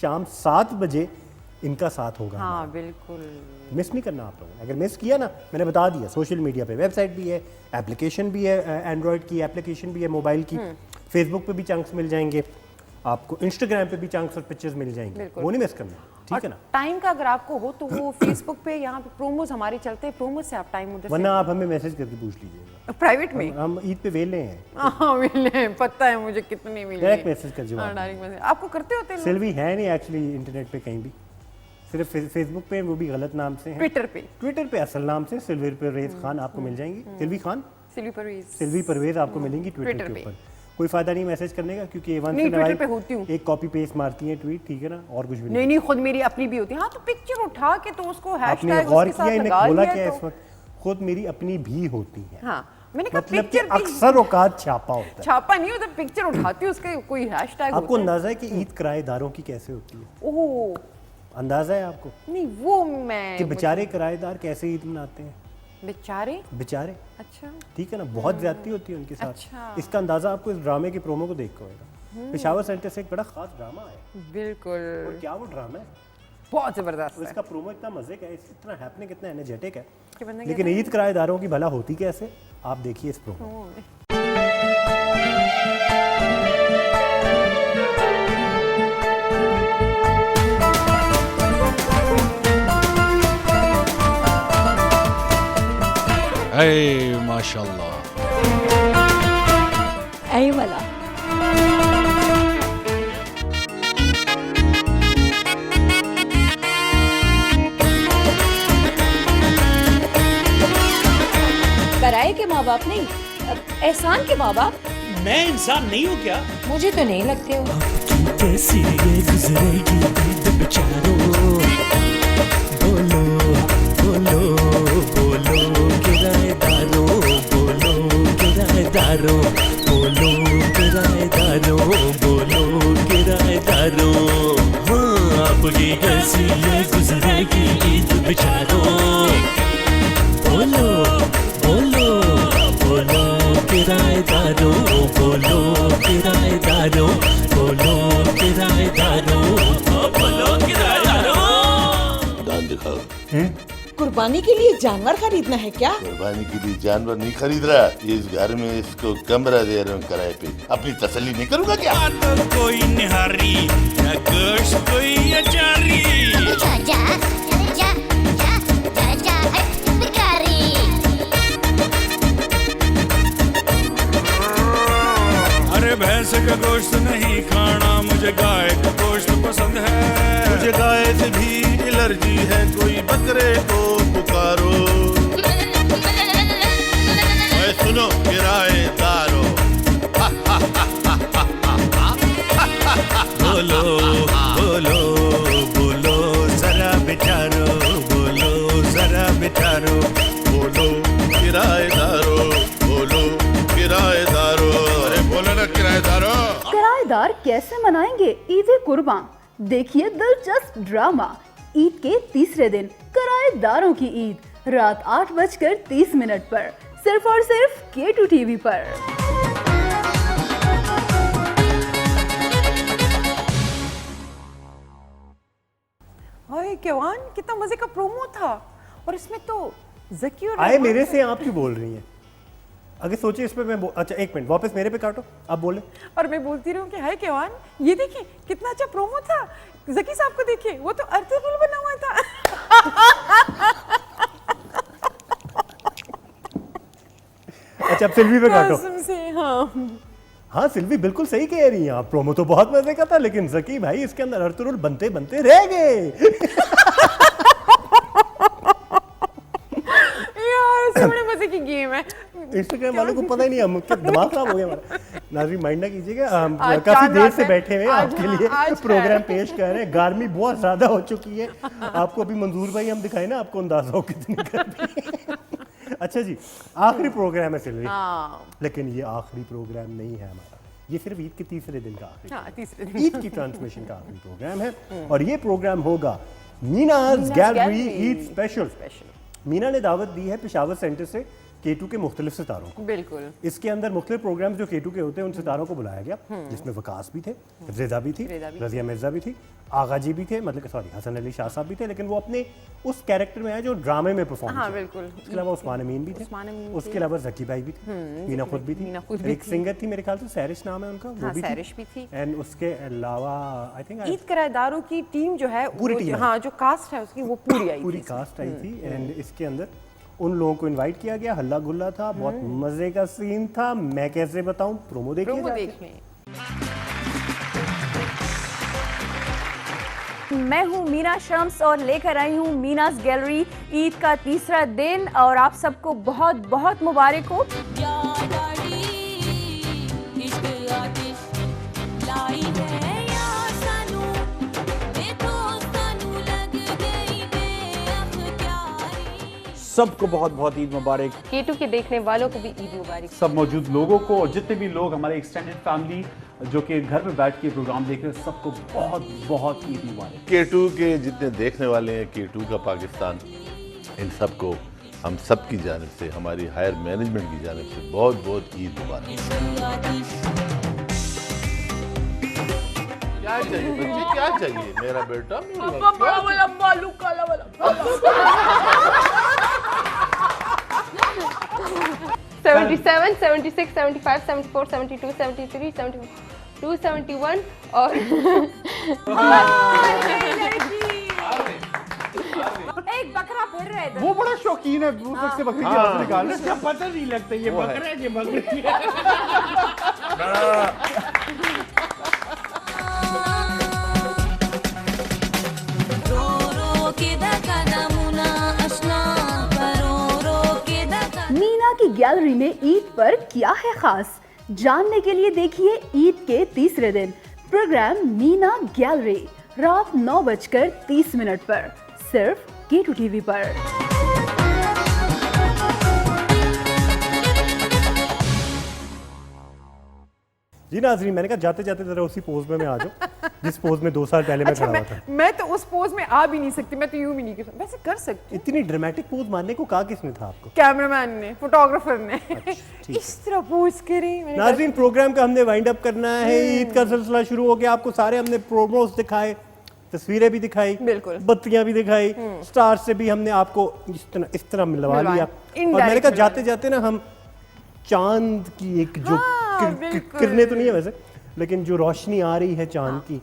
शाम 7 बजे इनका साथ होगा। हाँ बिल्कुल। मिस नहीं करना आप लोगों ने। अगर मिस किया ना, मैंने बता दिया, सोशल मीडिया पे वेबसाइट भी है, एप्लीकेशन भी है, एंड्रॉयड की एप्लीकेशन भी है मोबाइल की, फेसबुक पे भी चंक्स मिल जाएंगे आपको, इंस्टाग्राम पे भी चंक्स और पिक्चर्स मिल जाएंगे, बिल्कुल। वो नहीं मिस करना, ठीक है ना? टाइम का अगर आपको हो तो वो फेसबुक पे यहाँ पे प्रोमोज हमारे चलते हैं, प्रोमो से आप टाइम उधर वरना आप हमें मैसेज करके पूछ लीजिएगा प्राइवेट में। हम ईद पे वेले हैं। हाँ मिले, पता है मुझे कितने मिले। डायरेक्ट मैसेज कर जवाब। हाँ डायरेक्ट मैसेज आपको करते होते हैं? सिल्वी है नहीं एक्चुअली इंटरनेट पे कहीं भी, सिर्फ फेसबुक पे, वो भी गलत नाम से है। ट्विटर पे असल नाम से सिल्वी परवेज खान आपको मिल जाएंगी। सिल्वी खान, सिल्वी परवेज आपको मिलेंगी ट्विटर के ऊपर। कोई फायदा नहीं मैसेज करने का, क्योंकि A1 से ट्विटर पे होती हूँ, एक कॉपी पेस्ट मारती है ट्वीट, ठीक है ना, और कुछ भी नहीं। नहीं खुद मेरी अपनी भी होती है। हाँ तो पिक्चर उठा के तो उसको आपने हैशटैग गौर उसके किया साथ इन्हें लगा बोला लिया क्या तो इस वक्त? खुद मेरी अपनी भी होती है। हाँ मैंने कहा मतलब कि पिक्चर अक्सर औकात छापा होता है। छापा नहीं होता, पिक्चर उठाती हूँ उसके कोई हैशटैग। आपको अंदाजा है कि ईद किराएदारों की कैसे होती है? ओह अंदाजा है आपको? नहीं वो मैं कि बेचारे किराएदार कैसे ईद मनाते हैं? बेचारे अच्छा ठीक है ना, बहुत ज्यादती होती है उनके साथ। अच्छा। इसका अंदाजा आपको इस ड्रामे के प्रोमो को देख कर होगा। पेशावर सेंटर से एक बड़ा खास ड्रामा है। बिल्कुल। और क्या वो ड्रामा है, बहुत जबरदस्त है। इसका प्रोमो इतना मजे का है, इतना हैपनिंग, इतना एनर्जेटिक है। कि बंदा लेकिन ईद किराएदारों की भला होती कैसे, आप देखिए इस प्रोमो। माशाल्लाह। ऐ वाला पराये के माँ बाप नहीं, एहसान के माँ बाप। मैं इंसान नहीं हूँ क्या? मुझे तो नहीं लगते हो। कैसी ये गुजरेगी ईद बेचारों, बोलो बोलो बोलो किराएदारों, बोलो किराएदारों, बोलो किराएदारों, बोलो किराएदारों। हाँ आपकी कैसी ये कुर्बानी के लिए जानवर खरीदना है क्या? कुर्बानी के लिए जानवर नहीं खरीद रहा, इस घर में इसको कमरा दे रहा हूँ किराए पे, अपनी तसल्ली नहीं करूँगा क्या? तो कोई निहारी या गोश्त कोई अचारी। अरे भैंस का गोश्त नहीं खाना, मुझे गाय का गोश्त पसंद है। मुझे गाय से भी एलर्जी है, कोई बकरे को पुकारो। ओए सुनो किराएदारो, बोलो बोलो बोलो जरा बेचारो, बोलो जरा बेचारो, बोलो किराएदारो, बोलो किराएदारो, अरे बोलो ना किराएदारो। किराएदार कैसे मनाएंगे ईद कुर्बान? देखिए दिलचस्प ड्रामा ईद के तीसरे दिन किराएदारों की ईद रात 8:30 पर सिर्फ और सिर्फ K2 टीवी पर। ओए केवान, कितना मजे का प्रोमो था, और इसमें तो ज़की और आए मेरे से आप क्यों बोल रही हैं? अगर सोचिए इस पे मैं अच्छा एक मिनट वापस मेरे पे काटो, आप बोले और मैं बोलती रहूं कि हाय केवान, ये देखिए कितना अच्छा प्रोमो था, ज़की साहब को देखिए, वो तो अर्थफुल बना हुआ था। अच्छा अब सिल्वी पे काटो। कसम से, हाँ हाँ सिल्वी बिल्कुल सही कह रही हैं आप, प्रोमो तो बहुत मजे का था, लेकिन ज़की भाई इसके अंदर अर्थुल बनते बनते रह गए। बड़े मजे की गेम है, इंस्टाग्राम वालों को पता ही नहीं, हम क्या दिमाग खराब हो गया हमारा। नाज़रीन माइंड ना कीजिएगा, हम काफी देर से बैठे हुए आपके लिए प्रोग्राम पेश कर रहे हैं। गर्मी बहुत ज्यादा हो चुकी है, आपको अभी मंजूर भाई हम दिखाए ना, आपको अंदाजा हो कितनी गर्मी। अच्छा जी, आखिरी प्रोग्राम है सिल्वी, लेकिन ये आखिरी प्रोग्राम नहीं है हमारा, ये सिर्फ ईद के तीसरे दिन का आखिरी, ईद की ट्रांसमिशन का आखिरी प्रोग्राम है, और ये प्रोग्राम होगा मीनाज गैलरी ईद स्पेशल। मीना ने दावत दी है पेशावर सेंटर से K2 के मुख्तलिफ सितारों को। बिल्कुल, इसके अंदर मुख्तलिफ प्रोग्राम जो K2 के होते हैं उन सितारों को बुलाया गया, जिसमें वकास भी थे, रेजा भी थी, रजिया मिर्जा भी थी, आगा जी भी थे, मतलब सॉरी हसन अली शाह साहब भी थे, लेकिन वो अपने उस कैरेक्टर में आए जो ड्रामे में परफॉर्म किया। बिल्कुल। उसके अलावा उस्मान अमीन भी थे, उसके अलावा ज़की भाई भी थे, मीना खुद भी थी, एक सिंगर थी मेरे ख्याल से सैरिश नाम है उनका, वो भी थी, एंड उसके अलावा आई थिंक ईद किराएदारों की टीम जो है पूरी टीम, हाँ जो कास्ट है उसकी वो पूरी आई, पूरी कास्ट आई थी, एंड इसके अंदर उन लोगों को इनवाइट किया गया, हल्ला गुल्ला था, बहुत मजे का सीन था, मैं कैसे बताऊं, प्रोमो देखिए। मैं हूं मीना शम्स और लेकर आई हूं मीनाज गैलरी ईद का तीसरा दिन, और आप सबको बहुत बहुत मुबारक हो। सबको बहुत बहुत ईद मुबारक। K2 के देखने वालों को भी ईद मुबारक। सब मौजूद लोगों को और जितने भी लोग हमारे एक्सटेंडेड फैमिली जो कि घर में बैठ के प्रोग्राम देख रहे हैं, सबको बहुत बहुत ईद मुबारक। K2 के जितने देखने वाले हैं, K2 का पाकिस्तान, इन सबको हम सब की जानिब से, हमारी हायर मैनेजमेंट की जानिब से बहुत बहुत ईद मुबारक। क्या चाहिए बच्चे, क्या चाहिए मेरा बेटा? 77, 76, 75, 74, 72, 73, 72, 71 और एक बकरा फिर रहे थे। वो बड़ा शौकीन है दूसरे से बकरी की आवाज निकालने का, पता नहीं लगता ये बकरा है कि बकरी है। मीना की गैलरी में ईद पर क्या है खास, जानने के लिए देखिए ईद के तीसरे दिन प्रोग्राम मीना गैलरी रात 9:30 पर सिर्फ K2 टीवी पर। जी नाज़रीन, मैंने कहा जाते जाते जरा उसी पोज में मैं आ जाऊं जिस पोज में 2 साल पहले मैं खड़ा हुआ था। मैं तो उस पोज में आ भी नहीं सकती, मैं तो यूं भी नहीं कर सकती, वैसे कर सकती। इतनी ड्रामेटिक पोज मारने को कहा किसने था आपको? कैमरामैन ने, फोटोग्राफर ने। इस तरह पोज करें। नाज़रीन, प्रोग्राम का हमने वाइंड अप करना है, ईद का सिलसिला शुरू हो गया, आपको सारे हमने प्रोमोस दिखाए, तस्वीरें भी दिखाई, बिल्कुल, बत्तियां भी दिखाई, स्टार से भी हमने आपको इस तरह मिलवा लिया। और मैंने कहा जाते जाते ना हम चांद की एक जो किरणें तो नहीं है वैसे, लेकिन जो रोशनी आ रही है चांद की,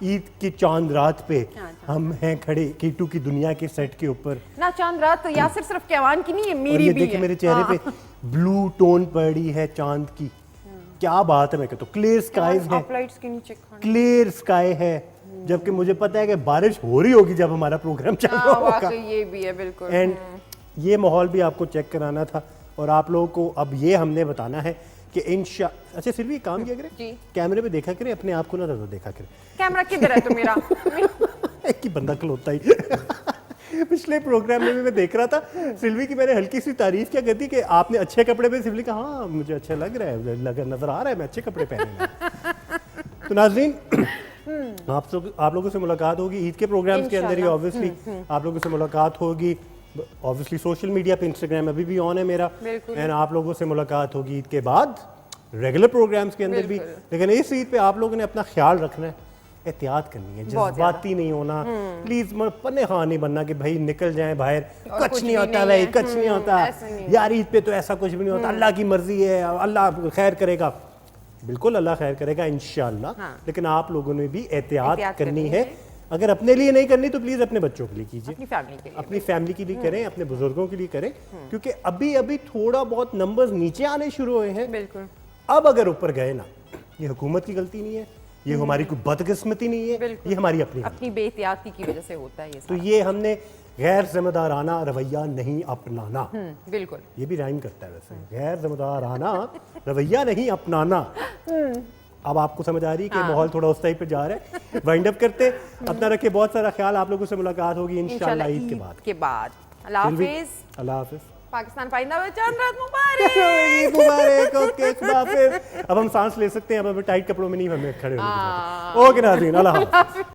ईद की चांद रात पे हम हैं खड़े कीटू की दुनिया के सेट के ऊपर ना। चांद रात तो यासिर सिर्फ कैवान की नहीं है, मेरी भी देखिए मेरे चेहरे पे ब्लू टोन पड़ी है चांद की, क्या बात है। मैं कहता हूँ क्लियर स्काईज है, क्लियर स्काई है, जबकि मुझे पता है कि बारिश हो रही होगी जब हमारा प्रोग्राम चल रहा होगा। ये भी है बिल्कुल। एंड ये माहौल भी आपको चेक कराना था और आप लोगों को अब ये हमने बताना है कि अच्छा सिर्फ ये काम किया करें, कैमरे पे देखा करें, अपने आप को ना ज़्यादा देखा करें। कैमरा किधर है तो मेरा एक ही बंदा खलोता ही पिछले प्रोग्राम में भी मैं देख रहा था सिल्वी की, मैंने हल्की सी तारीफ क्या करती कि आपने अच्छे कपड़े पे, सिल्वी कहा हाँ मुझे अच्छा लग रहा है, नजर आ रहा है मैं अच्छे कपड़े पहने। तो नाज़रीन आप लोगों से मुलाकात होगी ईद के प्रोग्राम्स के अंदर ही, ऑब्वियसली आप लोगों से मुलाकात होगी, ऑब्वियसली सोशल मीडिया पे, इंस्टाग्राम अभी भी ऑन है मेरा, एंड आप लोगों से मुलाकात होगी ईद के बाद रेगुलर प्रोग्राम्स के अंदर भी। लेकिन इस ईद पे आप लोगों ने अपना ख्याल रखना है, एहतियात करनी है, जज्बाती नहीं होना, प्लीज पन्ने हाँ नहीं बनना कि भाई निकल जाए बाहर, कुछ नहीं होता भाई, कुछ नहीं होता यार, ईद पे तो ऐसा कुछ भी नहीं होता, अल्लाह की मर्जी है, अल्लाह खैर करेगा। बिल्कुल अल्लाह खैर करेगा इंशाल्लाह, लेकिन आप लोगों ने भी एहतियात करनी है। अगर अपने लिए नहीं करनी तो प्लीज अपने बच्चों के लिए कीजिए, अपनी फैमिली के लिए करें, अपने बुजुर्गों के लिए करें, क्योंकि अभी अभी थोड़ा बहुत नंबर्स नीचे आने शुरू हुए हैं। बिल्कुल, अब अगर ऊपर गए ना, ये हुकूमत की गलती नहीं है, ये हमारी कोई बदकिस्मती नहीं है, ये हमारी अपनी बेहतियाती की वजह से होता है ये। तो ये हमने गैर जिम्मेदाराना रवैया नहीं अपनाना। बिल्कुल, ये भी राइम करता है वैसे, गैर जिम्मेदाराना रवैया नहीं अपनाना। अब आपको समझ आ रही है कि माहौल थोड़ा उस टाइप पे जा रहा है। वाइंड अप करते, अपना रखिए बहुत सारा ख्याल, आप लोगों से मुलाकात होगी इंशाल्लाह ईद के बाद। अल्लाह हाफिज। अल्लाह हाफिज। पाकिस्तान पाइंदा में चांद रात मुबारक। ईद मुबारक। ओके खुदा हाफिज। अब हम सांस ले सकते हैं, अब टाइट कपड़ों में नहीं हमें खड़े होने की। ओके नाज़रीन, अल्लाह हाफिज।